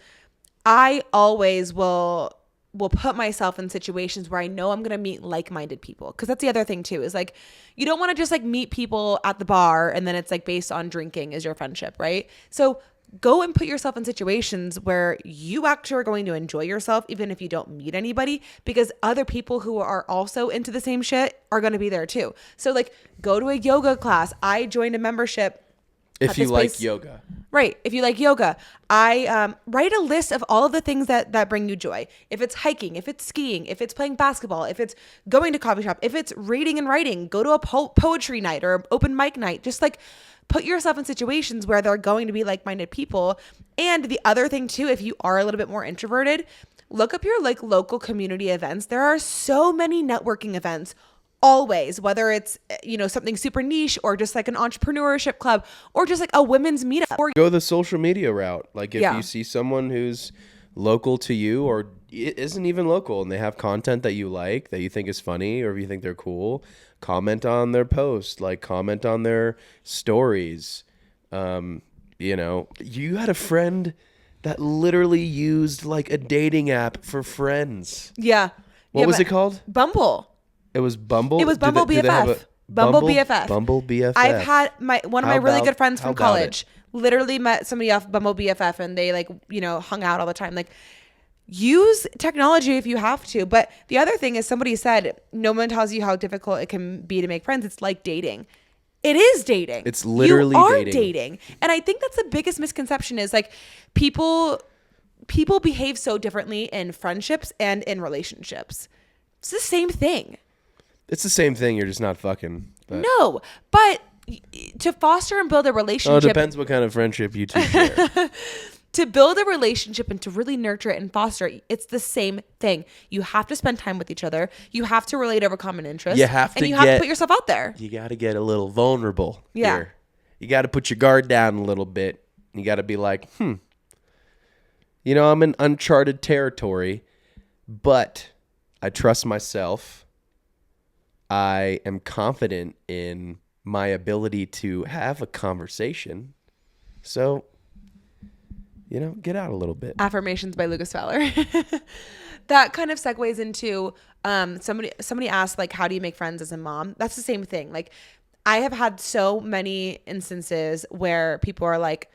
I always will put myself in situations where I know I'm going to meet like-minded people. Cause that's the other thing too, is like, you don't want to just like meet people at the bar and then it's like based on drinking is your friendship. Right. So go and put yourself in situations where you actually are going to enjoy yourself, even if you don't meet anybody, because other people who are also into the same shit are going to be there too. So like go to a yoga class. I joined a membership. If you like yoga. Right. If you like yoga, I write a list of all of the things that bring you joy. If it's hiking, if it's skiing, if it's playing basketball, if it's going to coffee shop, if it's reading and writing, go to a poetry night or open mic night. Just like put yourself in situations where they're going to be like-minded people. And the other thing too, if you are a little bit more introverted, look up your like local community events. There are so many networking events. Always, whether it's, you know, something super niche or just like an entrepreneurship club or just like a women's meetup. Or go the social media route. Like if you see someone who's local to you or isn't even local and they have content that you like, that you think is funny, or if you think they're cool, comment on their post, like comment on their stories. You know, you had a friend that literally used like a dating app for friends. Yeah. What was it called? Bumble. It was Bumble? It was Bumble BFF. Bumble BFF. Bumble BFF. I've had one of my really good friends from college literally met somebody off Bumble BFF and they like, you know, hung out all the time. Like use technology if you have to. But the other thing is somebody said, no one tells you how difficult it can be to make friends. It's like dating. It is dating. It's literally dating. And I think that's the biggest misconception is like people behave so differently in friendships and in relationships. It's the same thing. It's the same thing. You're just not fucking. No, but to foster and build a relationship. Oh, it depends what kind of friendship you two share. To build a relationship and to really nurture it and foster it, it's the same thing. You have to spend time with each other. You have to relate over common interests. You have to put yourself out there. You got to get a little vulnerable. Yeah. Here. You got to put your guard down a little bit. You got to be like, you know, I'm in uncharted territory, but I trust myself. I am confident in my ability to have a conversation. So, you know, get out a little bit. Affirmations by Lucas Fowler. That kind of segues into somebody asked, like, how do you make friends as a mom? That's the same thing. Like, I have had so many instances where people are like,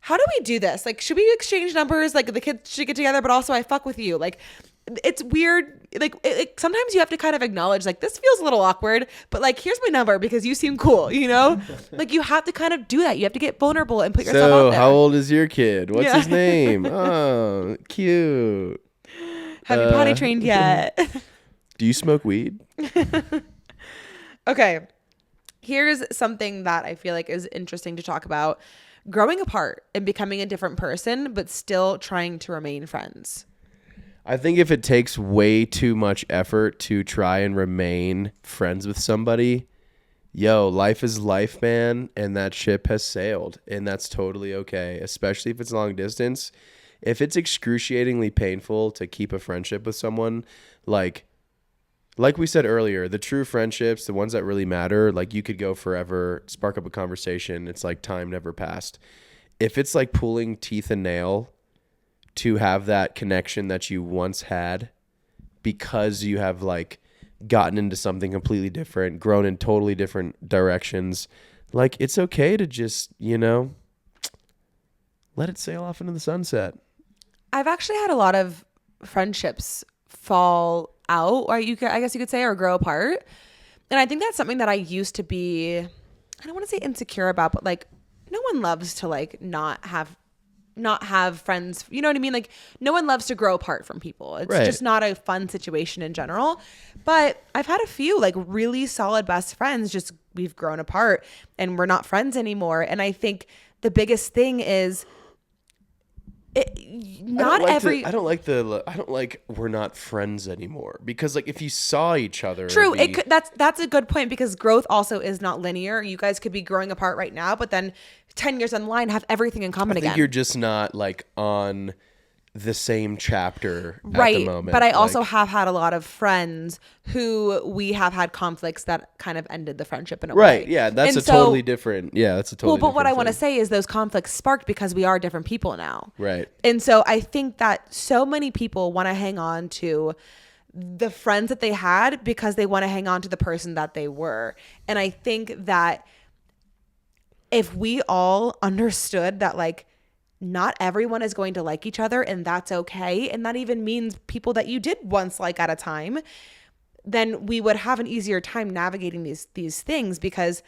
how do we do this? Like, should we exchange numbers? Like, the kids should get together, but also I fuck with you. Like, it's weird. Like, sometimes you have to kind of acknowledge, like, this feels a little awkward, but like, here's my number because you seem cool, you know? Like, you have to kind of do that. You have to get vulnerable and put yourself out there. So, how old is your kid? What's his name? Oh, cute. Have you potty trained yet? Do you smoke weed? Okay. Here's something that I feel like is interesting to talk about. Growing apart and becoming a different person, but still trying to remain friends. I think if it takes way too much effort to try and remain friends with somebody, life is life, man, and that ship has sailed, and that's totally okay, especially if it's long distance. If it's excruciatingly painful to keep a friendship with someone, like we said earlier, the true friendships, the ones that really matter, like you could go forever, spark up a conversation. It's like time never passed. If it's like pulling teeth and nail to have that connection that you once had because you have like gotten into something completely different, grown in totally different directions, like it's okay to just, you know, let it sail off into the sunset. I've actually had a lot of friendships fall out, or I guess you could say, or grow apart. And I think that's something that I used to be, I don't want to say insecure about, but like no one loves to like not have friends. You know what I mean? Like no one loves to grow apart from people. It's just not a fun situation in general. But I've had a few like really solid best friends, just we've grown apart and we're not friends anymore. And I think the biggest thing is I don't like we're not friends anymore, because like if you saw each other, true, that's a good point, because growth also is not linear. You guys could be growing apart right now, but then 10 years down the line have everything in common again. I think you're just not like on the same chapter right. at the moment. But I also have had a lot of friends who we have had conflicts that kind of ended the friendship in a way. Right. Yeah. That's totally different. Yeah. That's a totally but what I different want to thing. say is those conflicts sparked because we are different people now. Right. And so I think that so many people want to hang on to the friends that they had because they want to hang on to the person that they were. And I think that if we all understood that, like, not everyone is going to like each other, and that's okay, and that even means people that you did once like at a time, then we would have an easier time navigating these things, because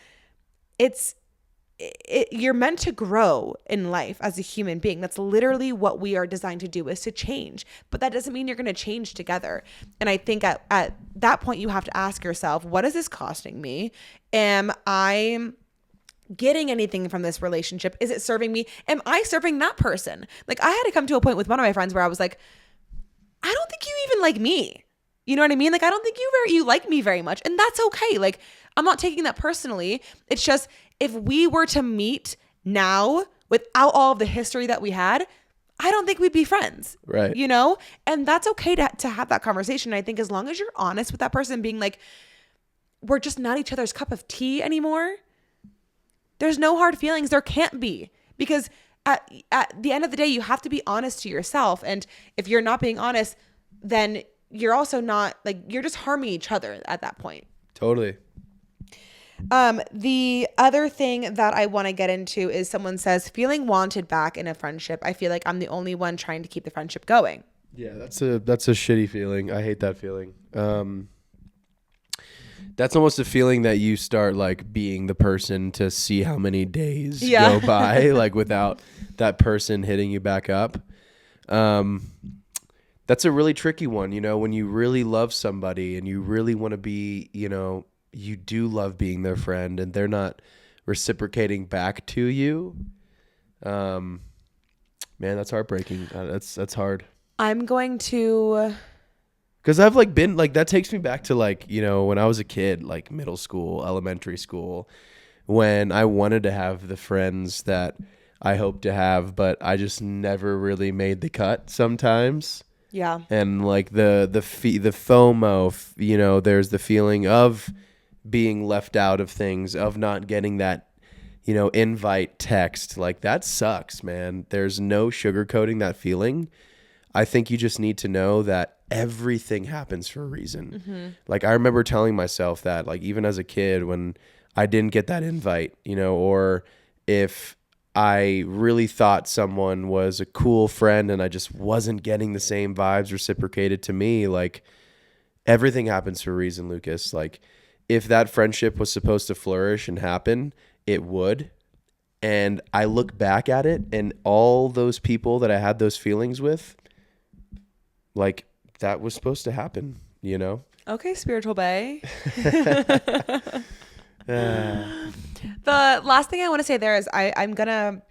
you're meant to grow in life as a human being. That's literally what we are designed to do, is to change. But that doesn't mean you're going to change together. And I think at that point, you have to ask yourself, what is this costing me? Am I getting anything from this relationship? Is it serving me? Am I serving that person? Like, I had to come to a point with one of my friends where I was like, I don't think you even like me. You know what I mean? Like, I don't think you like me very much. And that's okay. Like, I'm not taking that personally. It's just, if we were to meet now without all of the history that we had, I don't think we'd be friends. Right. You know? And that's okay to have that conversation. I think as long as you're honest with that person, being like, we're just not each other's cup of tea anymore. There's no hard feelings. There can't be, because at the end of the day, you have to be honest to yourself. And if you're not being honest, then you're also not, like, you're just harming each other at that point. Totally. The other thing that I want to get into is, someone says, feeling wanted back in a friendship. I feel like I'm the only one trying to keep the friendship going. Yeah, that's a shitty feeling. I hate that feeling. That's almost a feeling that you start, like, being the person to see how many days go by, like, without that person hitting you back up. That's a really tricky one, you know, when you really love somebody and you really want to be, you know, you do love being their friend and they're not reciprocating back to you. Man, that's heartbreaking. That's hard. I'm going to... Because I've, like, been, like, that takes me back to, like, you know, when I was a kid, like middle school, elementary school, when I wanted to have the friends that I hoped to have, but I just never really made the cut sometimes. Yeah. And, like, the FOMO, you know, there's the feeling of being left out of things, of not getting that, you know, invite text. Like, that sucks, man. There's no sugarcoating that feeling. I think you just need to know that everything happens for a reason. Mm-hmm. Like, I remember telling myself that, like, even as a kid, when I didn't get that invite, you know, or if I really thought someone was a cool friend and I just wasn't getting the same vibes reciprocated to me, like, everything happens for a reason, Lucas. Like, if that friendship was supposed to flourish and happen, it would. And I look back at it, and all those people that I had those feelings with, like, that was supposed to happen, you know? Okay, Spiritual Bae. The last thing I want to say there is I'm going to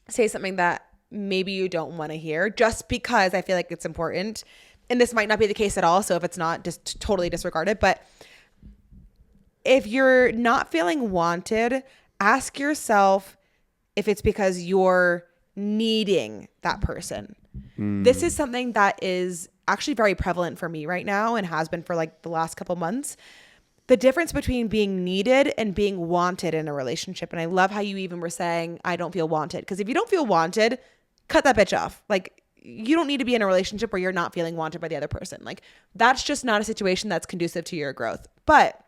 say something that maybe you don't want to hear, just because I feel like it's important. And this might not be the case at all, so if it's not, just totally disregard it. But if you're not feeling wanted, ask yourself if it's because you're needing that person. This is something that is actually very prevalent for me right now, and has been for, like, the last couple months. The difference between being needed and being wanted in a relationship. And I love how you even were saying, I don't feel wanted. Because if you don't feel wanted, cut that bitch off. Like, you don't need to be in a relationship where you're not feeling wanted by the other person. Like, that's just not a situation that's conducive to your growth. But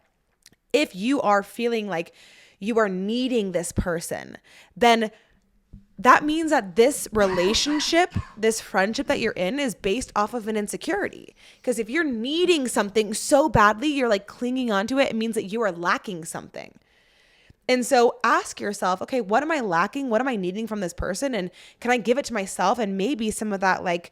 if you are feeling like you are needing this person, then that means that this relationship, this friendship that you're in, is based off of an insecurity. Because if you're needing something so badly, you're, like, clinging onto it, it means that you are lacking something. And so ask yourself, okay, what am I lacking? What am I needing from this person? And can I give it to myself? And maybe some of that, like,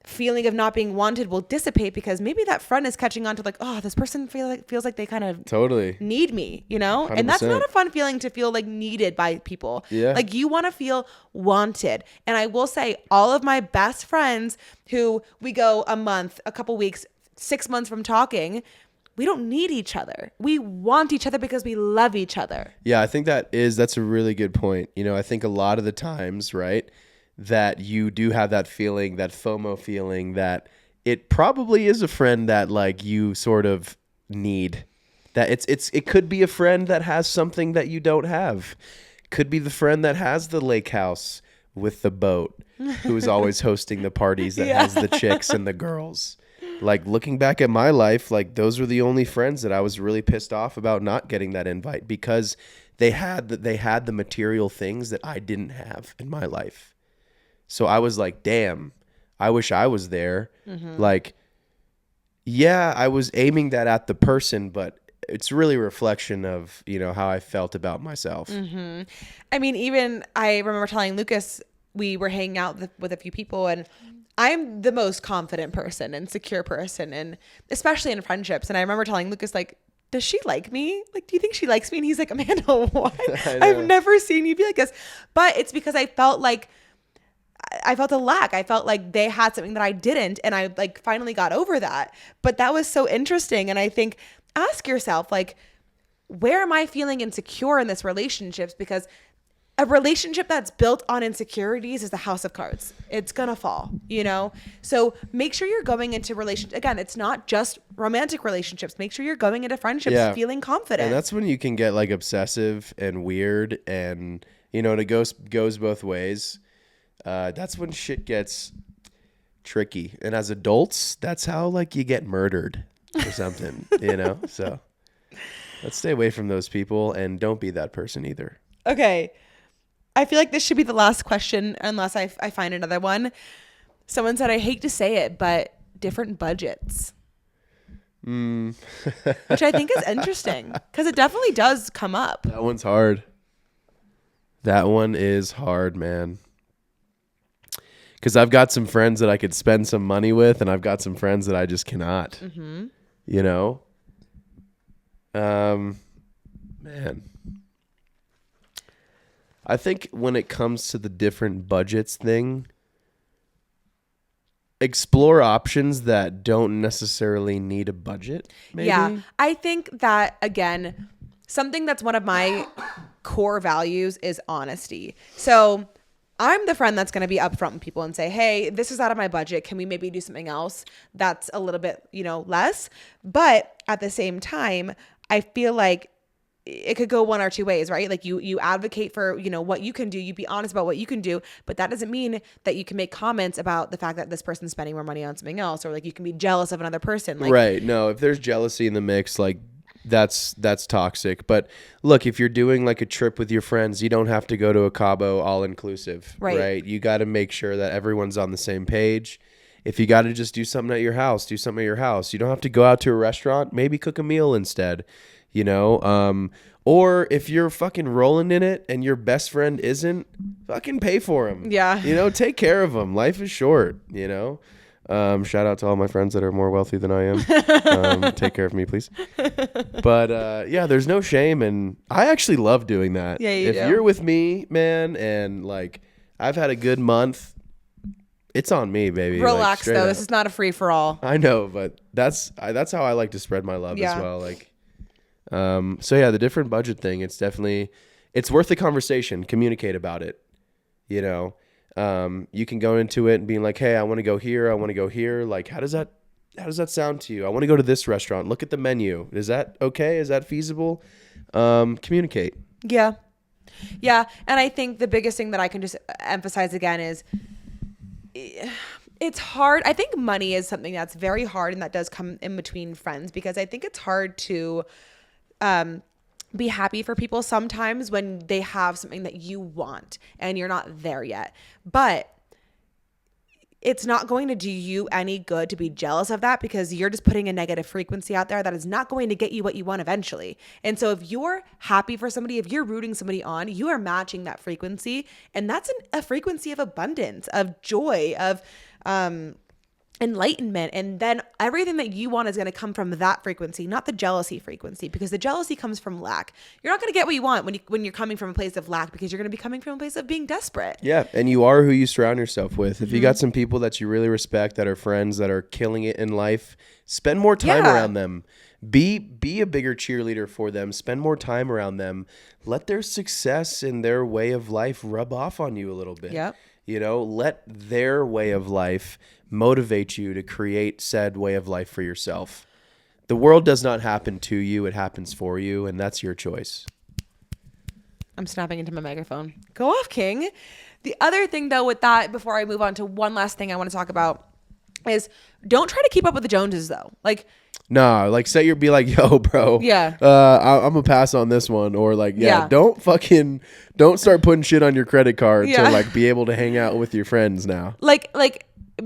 feeling of not being wanted will dissipate, because maybe that friend is catching on to, like, oh, this person feels like they kind of totally need me, you know? 100%. And that's not a fun feeling, to feel, like, needed by people. Yeah. Like, you want to feel wanted. And I will say, all of my best friends who we go a month, a couple weeks, 6 months from talking, we don't need each other. We want each other because we love each other. Yeah, I think that's a really good point. You know, I think a lot of the times, right, that you do have that feeling, that FOMO feeling, that it probably is a friend that like you sort of need. That it could be a friend that has something that you don't have. Could be the friend that has the lake house with the boat, who is always hosting the parties, that has the chicks and the girls. Like, looking back at my life, like, those were the only friends that I was really pissed off about not getting that invite, because they had the material things that I didn't have in my life. So I was like, damn, I wish I was there. Like, yeah, I was aiming that at the person, but it's really a reflection of, you know, how I felt about myself. I mean, even I remember telling Lucas, we were hanging out with a few people, and I'm the most confident person and secure person, and especially in friendships. And I remember telling Lucas, like, does she like me? Like, do you think she likes me? And he's like, Amanda, what? I've never seen you be like this. But it's because I felt a lack. I felt like they had something that I didn't. And I like finally got over that. But that was so interesting. And I think, ask yourself, like, where am I feeling insecure in this relationships? Because a relationship that's built on insecurities is a house of cards. It's gonna fall, you know? So make sure you're going into relationships. Again, it's not just romantic relationships. Make sure you're going into friendships feeling confident. And that's when you can get like obsessive and weird, and, you know, it goes both ways. That's when shit gets tricky. And as adults, that's how like you get murdered or something, you know? So let's stay away from those people, and don't be that person either. Okay. I feel like this should be the last question unless I find another one. Someone said, I hate to say it, but different budgets. Which I think is interesting, because it definitely does come up. That one's hard. That one is hard, man. Because I've got some friends that I could spend some money with, and I've got some friends that I just cannot. You know? Man. I think when it comes to the different budgets thing, explore options that don't necessarily need a budget, maybe? Yeah. I think that, again, something that's one of my core values is honesty. So I'm the friend that's going to be upfront with people and say, hey, this is out of my budget. Can we maybe do something else that's a little bit, you know, less? But at the same time, I feel like it could go one or two ways, right? Like you advocate for, you know, what you can do, you be honest about what you can do, but that doesn't mean that you can make comments about the fact that this person's spending more money on something else, or like you can be jealous of another person. Like, right. No, if there's jealousy in the mix, like that's toxic. But look, if you're doing like a trip with your friends, you don't have to go to a Cabo all inclusive, right? You got to make sure that everyone's on the same page. If you got to just do something at your house, do something at your house. You don't have to go out to a restaurant, maybe cook a meal instead. You know, or if you're fucking rolling in it and your best friend isn't, fucking pay for him. Yeah. You know, take care of him. Life is short, you know. Shout out to all my friends that are more wealthy than I am. Take care of me, please. But yeah, there's no shame. And I actually love doing that. Yeah, if you're with me, man, and like I've had a good month, it's on me, baby. Relax, like, though. Up. This is not a free for all. I know, but that's how I like to spread my love as well. Like, so yeah, the different budget thing, it's worth the conversation. Communicate about it. You know, you can go into it and being like, hey, I want to go here. I want to go here. Like, how does that sound to you? I want to go to this restaurant. Look at the menu. Is that okay? Is that feasible? Communicate. Yeah. Yeah. And I think the biggest thing that I can just emphasize again is it's hard. I think money is something that's very hard, and that does come in between friends, because I think it's hard to be happy for people sometimes when they have something that you want and you're not there yet. But it's not going to do you any good to be jealous of that, because you're just putting a negative frequency out there that is not going to get you what you want eventually. And so if you're happy for somebody, if you're rooting somebody on, you are matching that frequency. And that's a frequency of abundance, of joy, of enlightenment. And then everything that you want is going to come from that frequency, not the jealousy frequency, because the jealousy comes from lack. You're not going to get what you want when you're coming from a place of lack, because you're going to be coming from a place of being desperate. Yeah. And you are who you surround yourself with. If you got some people that you really respect, that are friends, that are killing it in life, spend more time around them. Be a bigger cheerleader for them. Spend more time around them. Let their success and their way of life rub off on you a little bit. Yep. You know, let their way of life motivate you to create said way of life for yourself. The world does not happen to you, it happens for you, and that's your choice. I'm snapping into my microphone. Go off, King. The other thing, though, with that, before I move on to one last thing I want to talk about, is don't try to keep up with the Joneses, though. Like, nah, like be like, yo, bro. Yeah. I'm gonna pass on this one, or like, Yeah. don't start putting shit on your credit card to like be able to hang out with your friends now. Like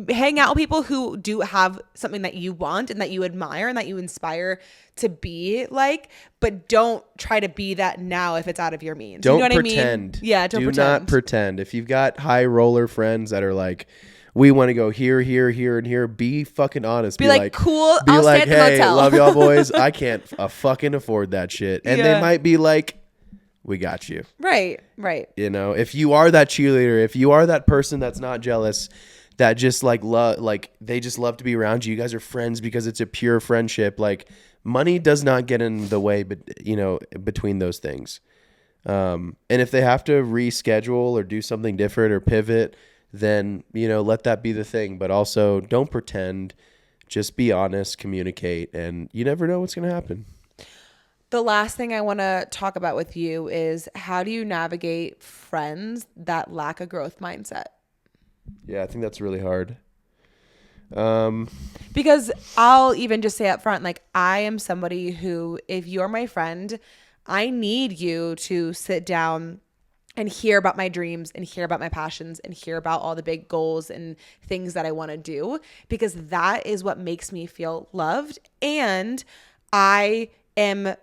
hang out with people who do have something that you want and that you admire and that you inspire to be like, but don't try to be that now if it's out of your means. Don't you know what pretend. I mean? Yeah, Do not pretend. If you've got high roller friends that are like, we want to go here, here, here, and here, be fucking honest. Be like, cool, Be I'll like, stay at the hey, motel. love y'all boys. I can't fucking afford that shit. And they might be like, we got you. Right. You know, if you are that cheerleader, if you are that person that's not jealous, that just like they just love to be around you. You guys are friends because it's a pure friendship. Like, money does not get in the way, but you know, between those things. And if they have to reschedule or do something different or pivot, then, you know, let that be the thing. But also don't pretend, just be honest, communicate, and you never know what's going to happen. The last thing I want to talk about with you is how do you navigate friends that lack a growth mindset? Yeah, I think that's really hard. Because I'll even just say up front, like, I am somebody who, if you're my friend, I need you to sit down and hear about my dreams and hear about my passions and hear about all the big goals and things that I want to do, because that is what makes me feel loved. And I am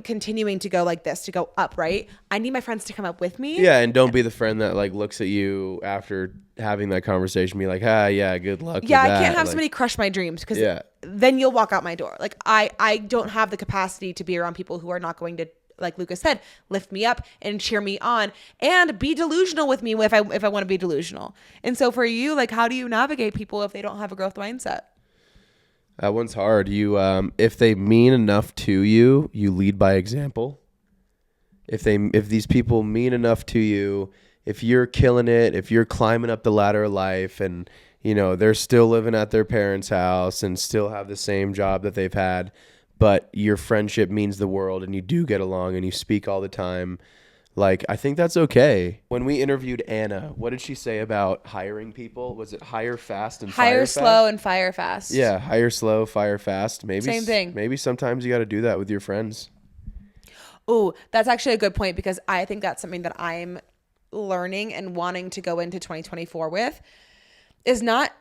continuing to go like this, to go up, right? I need my friends to come up with me. Yeah, and don't be the friend that like looks at you after having that conversation, be like, yeah, good luck. Yeah, with I that. can't have like, somebody crush my dreams, because then you'll walk out my door. Like, I don't have the capacity to be around people who are not going to, like Lucas said, lift me up and cheer me on and be delusional with me if I want to be delusional. And so for you, like, how do you navigate people if they don't have a growth mindset? That one's hard. You, if they mean enough to you, you lead by example. If these people mean enough to you, if you're killing it, if you're climbing up the ladder of life, and you know they're still living at their parents' house and still have the same job that they've had, but your friendship means the world and you do get along and you speak all the time, like, I think that's okay. When we interviewed Anna, what did she say about hiring people? Was it hire fast and fire fast? Hire slow and fire fast. Yeah, hire slow, fire fast. Maybe same thing. Maybe sometimes you got to do that with your friends. Oh, that's actually a good point, because I think that's something that I'm learning and wanting to go into 2024 with, is not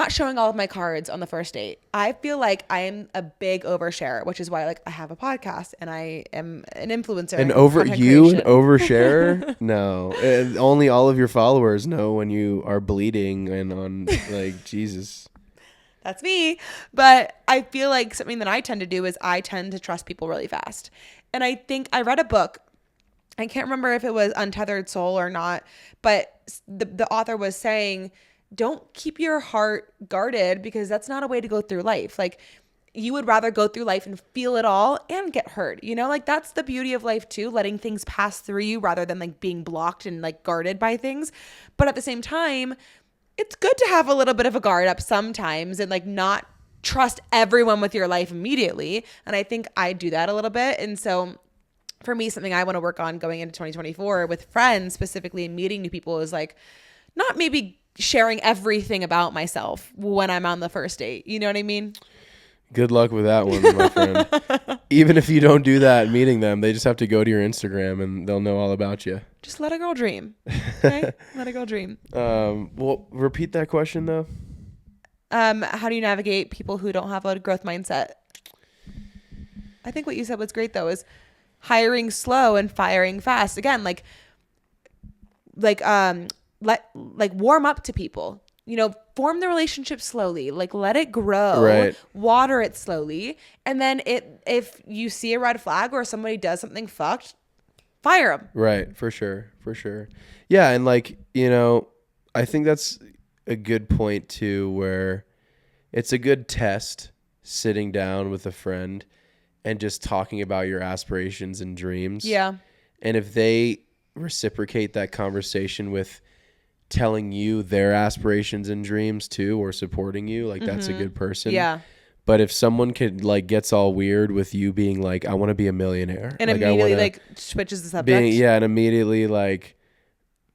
showing all of my cards on the first date. I feel like I am a big oversharer, which is why, like, I have a podcast and I am an influencer. An oversharer? No. And only all of your followers know when you are bleeding and on, like, Jesus. That's me. But I feel like something that I tend to do is I tend to trust people really fast. And I think I read a book. I can't remember if it was Untethered Soul or not, but the author was saying, don't keep your heart guarded, because that's not a way to go through life. Like, you would rather go through life and feel it all and get hurt, you know? Like, that's the beauty of life too, letting things pass through you rather than like being blocked and like guarded by things. But at the same time, it's good to have a little bit of a guard up sometimes and like not trust everyone with your life immediately. And I think I do that a little bit. And so for me, something I want to work on going into 2024 with friends specifically and meeting new people is like, not maybe sharing everything about myself when I'm on the first date. You know what I mean? Good luck with that one, my friend. Even if you don't do that meeting them, they just have to go to your Instagram and they'll know all about you. Just let a girl dream. Okay? Let a girl dream. Well, repeat that question though. How do you navigate people who don't have a growth mindset? I think what you said was great though, is hiring slow and firing fast. Again, like warm up to people, you know, form the relationship slowly, like let it grow, right. Water it slowly. And then if you see a red flag or somebody does something fucked, fire them. Right. For sure. Yeah. And like, you know, I think that's a good point too, where it's a good test sitting down with a friend and just talking about your aspirations and dreams. Yeah. And if they reciprocate that conversation with telling you their aspirations and dreams too, or supporting you, like that's a good person. Yeah. But if someone could like gets all weird with you being like, I want to be a millionaire, And like, immediately I wanna like switches the subject. and immediately like,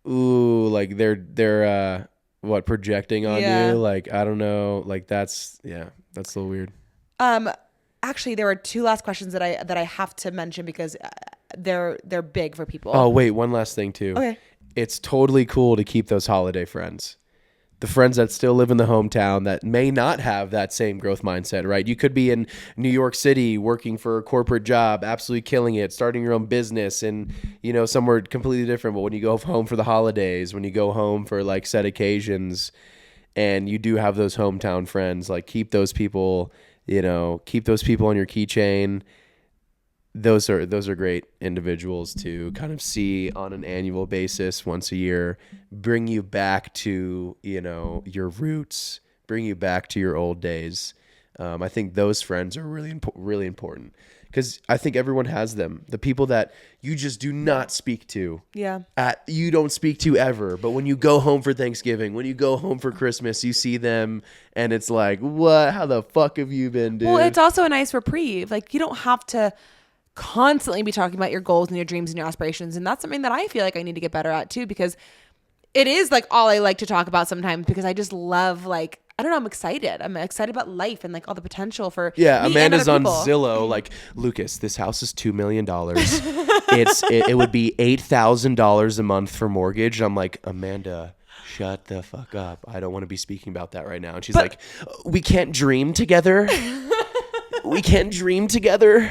ooh, like they're what, projecting on you, like I don't know, like that's a little weird. Actually, there were two last questions that I have to mention because they're big for people. Oh wait, one last thing too. Okay. It's totally cool to keep those holiday friends. The friends that still live in the hometown that may not have that same growth mindset, right? You could be in New York City working for a corporate job, absolutely killing it, starting your own business and, you know, somewhere completely different. But when you go home for the holidays, when you go home for like set occasions and you do have those hometown friends, like keep those people, you know, keep those people on your keychain. Those are great individuals to kind of see on an annual basis once a year, bring you back to, you know, your roots, bring you back to your old days. I think those friends are really important because I think everyone has them. The people that you just do not speak to. Yeah. You don't speak to ever. But when you go home for Thanksgiving, when you go home for Christmas, you see them and it's like, what? How the fuck have you been, dude? Well, it's also a nice reprieve. Like you don't have to constantly be talking about your goals and your dreams and your aspirations. And that's something that I feel like I need to get better at too, because it is like all I like to talk about sometimes because I just love like, I don't know, I'm excited. I'm excited about life and like all the potential for me Amanda's and on other people. Zillow like, Lucas, this house is $2 million. It would be $8,000 a month for mortgage. I'm like, Amanda, shut the fuck up. I don't want to be speaking about that right now. And she's like, we can't dream together. We can't dream together.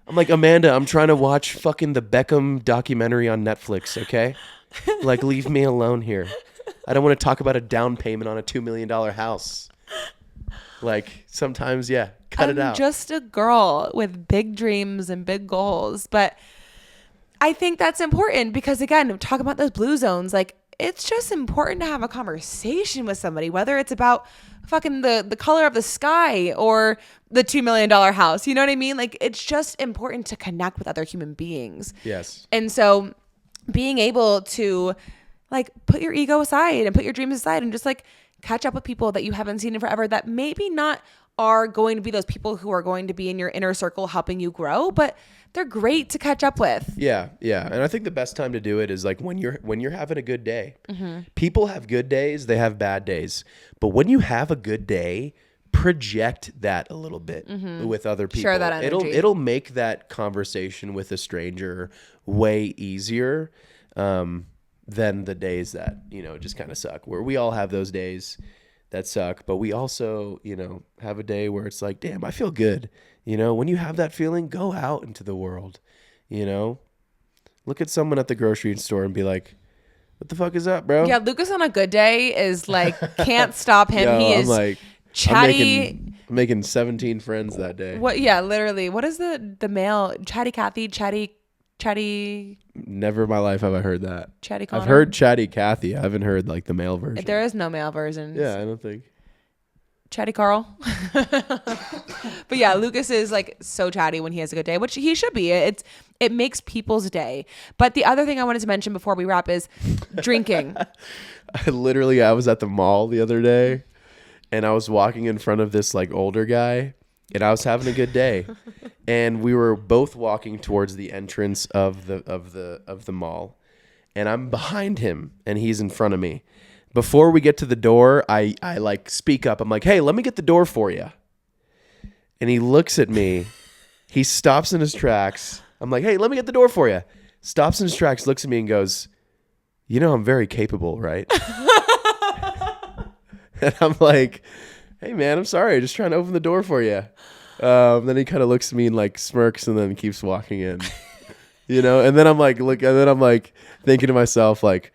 I'm like, Amanda, I'm trying to watch fucking the Beckham documentary on Netflix, okay? Like, leave me alone here. I don't want to talk about a down payment on a $2 million house. Like, sometimes, cut it out. I'm just a girl with big dreams and big goals. But I think that's important because, again, talk about those blue zones. Like, it's just important to have a conversation with somebody, whether it's about fucking the color of the sky or the $2 million house. You know what I mean? Like, it's just important to connect with other human beings. Yes. And so being able to like put your ego aside and put your dreams aside and just like catch up with people that you haven't seen in forever that maybe not are going to be those people who are going to be in your inner circle helping you grow, but they're great to catch up with. Yeah. And I think the best time to do it is like when you're having a good day. Mm-hmm. People have good days, they have bad days. But when you have a good day, project that a little bit with other people. Share that energy. It'll make that conversation with a stranger way easier than the days that, you know, just kind of suck. Where we all have those days that suck, but we also, you know, have a day where it's like, damn, I feel good. You know, when you have that feeling, go out into the world, you know, look at someone at the grocery store and be like, what the fuck is up, bro? Yeah. Lucas on a good day is like, can't stop him. Yo, He I'm is like, chatty. I'm making 17 friends that day. What? Yeah, literally. What is the male? Chatty Cathy, chatty Never in my life have I heard that. Connor. I've heard Chatty Cathy. I haven't heard like the male version. There is no male version. Yeah, I don't think. Chatty Carl. But yeah, Lucas is like so chatty when he has a good day, which he should be. It makes people's day. But the other thing I wanted to mention before we wrap is drinking. I was at the mall the other day and I was walking in front of this like older guy and I was having a good day. And we were both walking towards the entrance of the mall. And I'm behind him and he's in front of me. Before we get to the door, I like speak up. I'm like, hey, let me get the door for you. And he looks at me. He stops in his tracks. I'm like, hey, let me get the door for you. Stops in his tracks, looks at me and goes, you know, I'm very capable, right? And I'm like, hey, man, I'm sorry. Just trying to open the door for you. Then he kind of looks at me and like smirks and then keeps walking in. You know, and then I'm like, thinking to myself, like,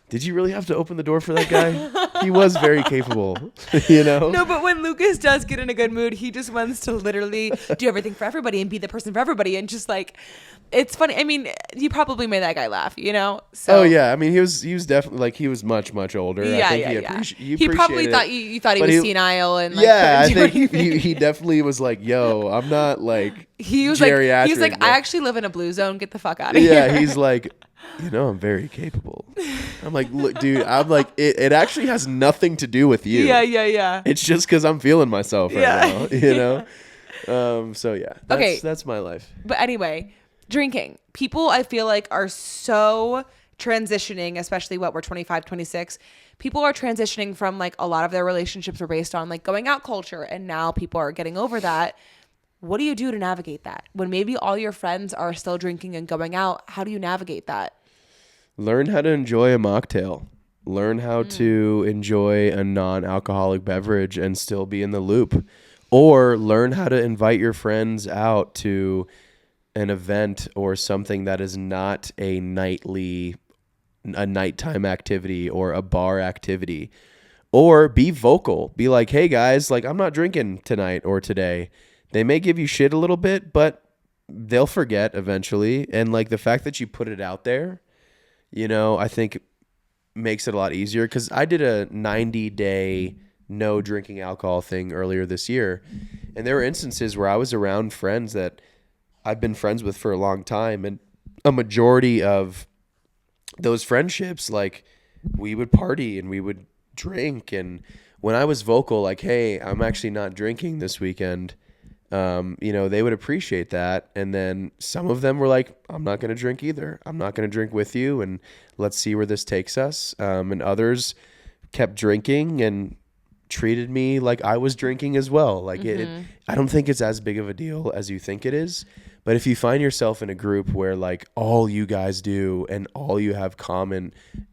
did you really have to open the door for that guy? He was very capable, you know? No, but when Lucas does get in a good mood, he just wants to literally do everything for everybody and be the person for everybody. And just like, it's funny. I mean, you probably made that guy laugh, you know? So, Oh yeah, I mean he was definitely like he was much older. Yeah, I think yeah. he He probably appreciated thought it. you thought he But was he- senile and like, Yeah, I couldn't do think anything. he definitely was like, "Yo, I'm not like He was geriatric, like, bro." I actually live in a blue zone. Get the fuck out of Yeah, here. he's like, I'm very capable. I'm like, look, dude, I'm like, it actually has nothing to do with you. Yeah. It's just because I'm feeling myself right Yeah. now, you know? So yeah, Okay. that's my life. But anyway, drinking. People, I feel like, are so transitioning, especially what we're 25, 26. People are transitioning from like a lot of their relationships are based on like going out culture. And now people are getting over that. What do you do to navigate that? When maybe all your friends are still drinking and going out, how do you navigate that? Learn how to enjoy a mocktail. Learn how to enjoy a non-alcoholic beverage and still be in the loop. Or learn how to invite your friends out to an event or something that is not a nighttime activity or a bar activity. Or be vocal. Be like, hey guys, like I'm not drinking tonight or today. They may give you shit a little bit, but they'll forget eventually. And like the fact that you put it out there, you know, I think makes it a lot easier. Because I did a 90-day no drinking alcohol thing earlier this year. And there were instances where I was around friends that I've been friends with for a long time. And a majority of those friendships, like we would party and we would drink. And when I was vocal, like, hey, I'm actually not drinking this weekend, you know, they would appreciate that. And then some of them were like, I'm not going to drink either. I'm not going to drink with you. And let's see where this takes us. And others kept drinking and treated me like I was drinking as well. Like I don't think it's as big of a deal as you think it is. But if you find yourself in a group where like all you guys do and all you have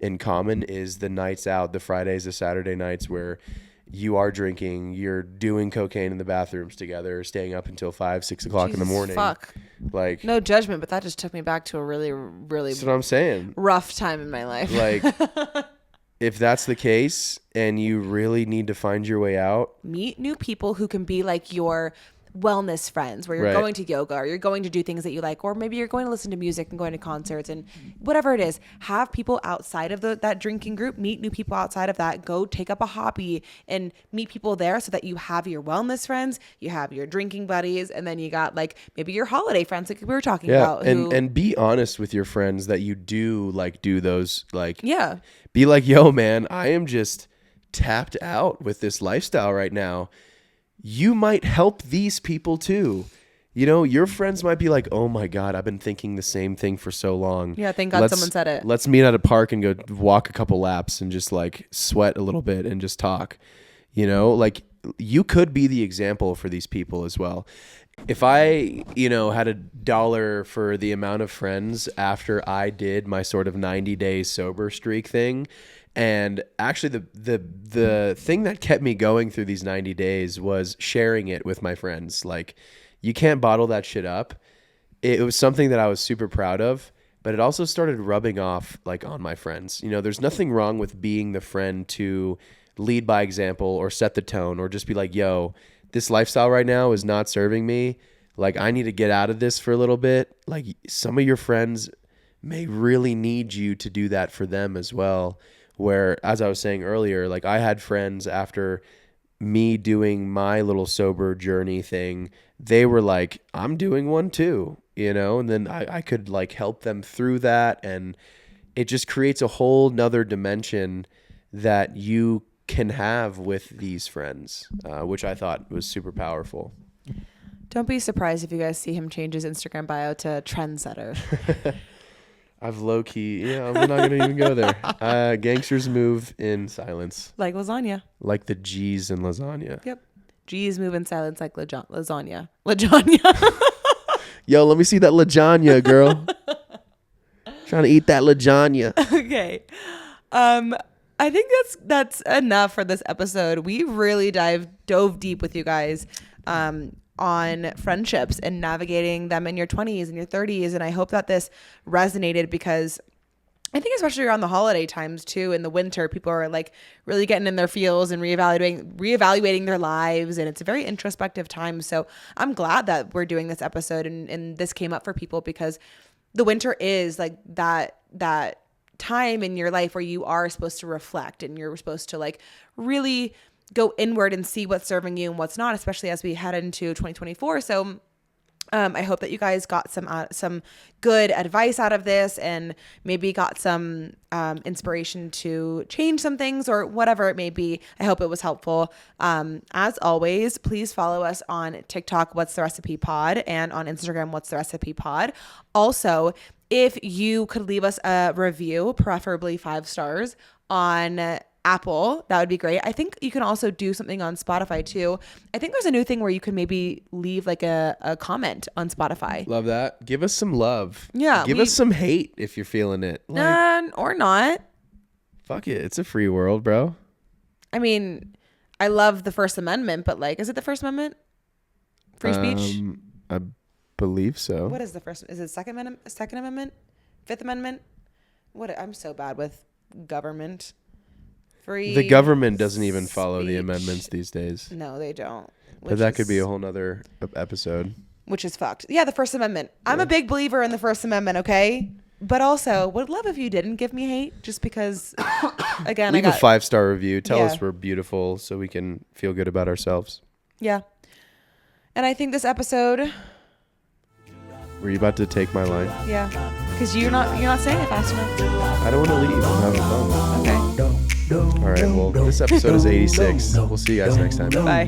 in common is the nights out, the Fridays, the Saturday nights where you are drinking, you're doing cocaine in the bathrooms together, staying up until 5, 6 o'clock in the Jesus morning. Fuck. Like, No judgment, but that just took me back to a really, really that's what I'm saying. rough time in my life. Like, if that's the case and you really need to find your way out, Meet new people who can be like your wellness friends, where you're Right. going to yoga or you're going to do things that you like, or maybe you're going to listen to music and going to concerts and whatever it is. Have people outside of that drinking group, meet new people outside of that, go take up a hobby and meet people there so that you have your wellness friends, you have your drinking buddies, and then you got like maybe your holiday friends like we were talking about. and be honest with your friends that you do those, like, yeah. be like, yo, man, I am just tapped out with this lifestyle right now. You might help these people too. You know, your friends might be like, oh my God, I've been thinking the same thing for so long. Yeah, thank God someone said it. Let's meet at a park and go walk a couple laps and just like sweat a little bit and just talk. You know, like you could be the example for these people as well. If I, you know, had $1 for the amount of friends after I did my sort of 90-day sober streak thing, and actually the thing that kept me going through these 90 days was sharing it with my friends. Like, you can't bottle that shit up. It was something that I was super proud of, but it also started rubbing off like on my friends. You know, there's nothing wrong with being the friend to lead by example or set the tone or just be like, yo, this lifestyle right now is not serving me. Like, I need to get out of this for a little bit. Like, some of your friends may really need you to do that for them as well. Where, as I was saying earlier, like I had friends after me doing my little sober journey thing, they were like, I'm doing one too, you know? And then I could like help them through that. And it just creates a whole nother dimension that you can have with these friends, which I thought was super powerful. Don't be surprised if you guys see him change his Instagram bio to trendsetter. I've low key, we're not going to even go there. Gangsters move in silence. Like lasagna. Like the G's in lasagna. Yep. G's move in silence like lasagna. Lasagna. Yo, let me see that lasagna, girl. Trying to eat that lasagna. Okay. I think that's enough for this episode. We really dove deep with you guys on friendships and navigating them in your 20s and your 30s. And I hope that this resonated because I think especially around the holiday times too, in the winter, people are like really getting in their feels and reevaluating their lives, and it's a very introspective time. So I'm glad that we're doing this episode and this came up for people, because the winter is like that time in your life where you are supposed to reflect and you're supposed to like really go inward and see what's serving you and what's not, especially as we head into 2024. So I hope that you guys got some good advice out of this, and maybe got some inspiration to change some things or whatever it may be. I hope it was helpful. As always, please follow us on TikTok, What's the Recipe Pod, and on Instagram, What's the Recipe Pod. Also, if you could leave us a review, preferably 5 stars on Apple, that would be great. I think you can also do something on Spotify too. I think there's a new thing where you can maybe leave like a comment on Spotify. Love that. Give us some love. Yeah. Give us some hate if you're feeling it. Or not. Fuck it. It's a free world, bro. I mean, I love the First Amendment, but like, is it the First Amendment? Free speech? I believe so. What is the first? Is it Second Amendment? Fifth Amendment? I'm so bad with government. The government doesn't even follow the amendments these days. No, they don't. But that could be a whole nother episode. Which is fucked. Yeah, the First Amendment. I'm a big believer in the First Amendment, okay? But also, would love if you didn't give me hate, just because, again, Leave a 5-star review. Tell us we're beautiful so we can feel good about ourselves. Yeah. And I think this episode... Were you about to take my line? Yeah. Because you're not saying it fast enough. I don't want to leave. I'm having fun. Okay. All right, well, this episode is 86. We'll see you guys next time. Bye.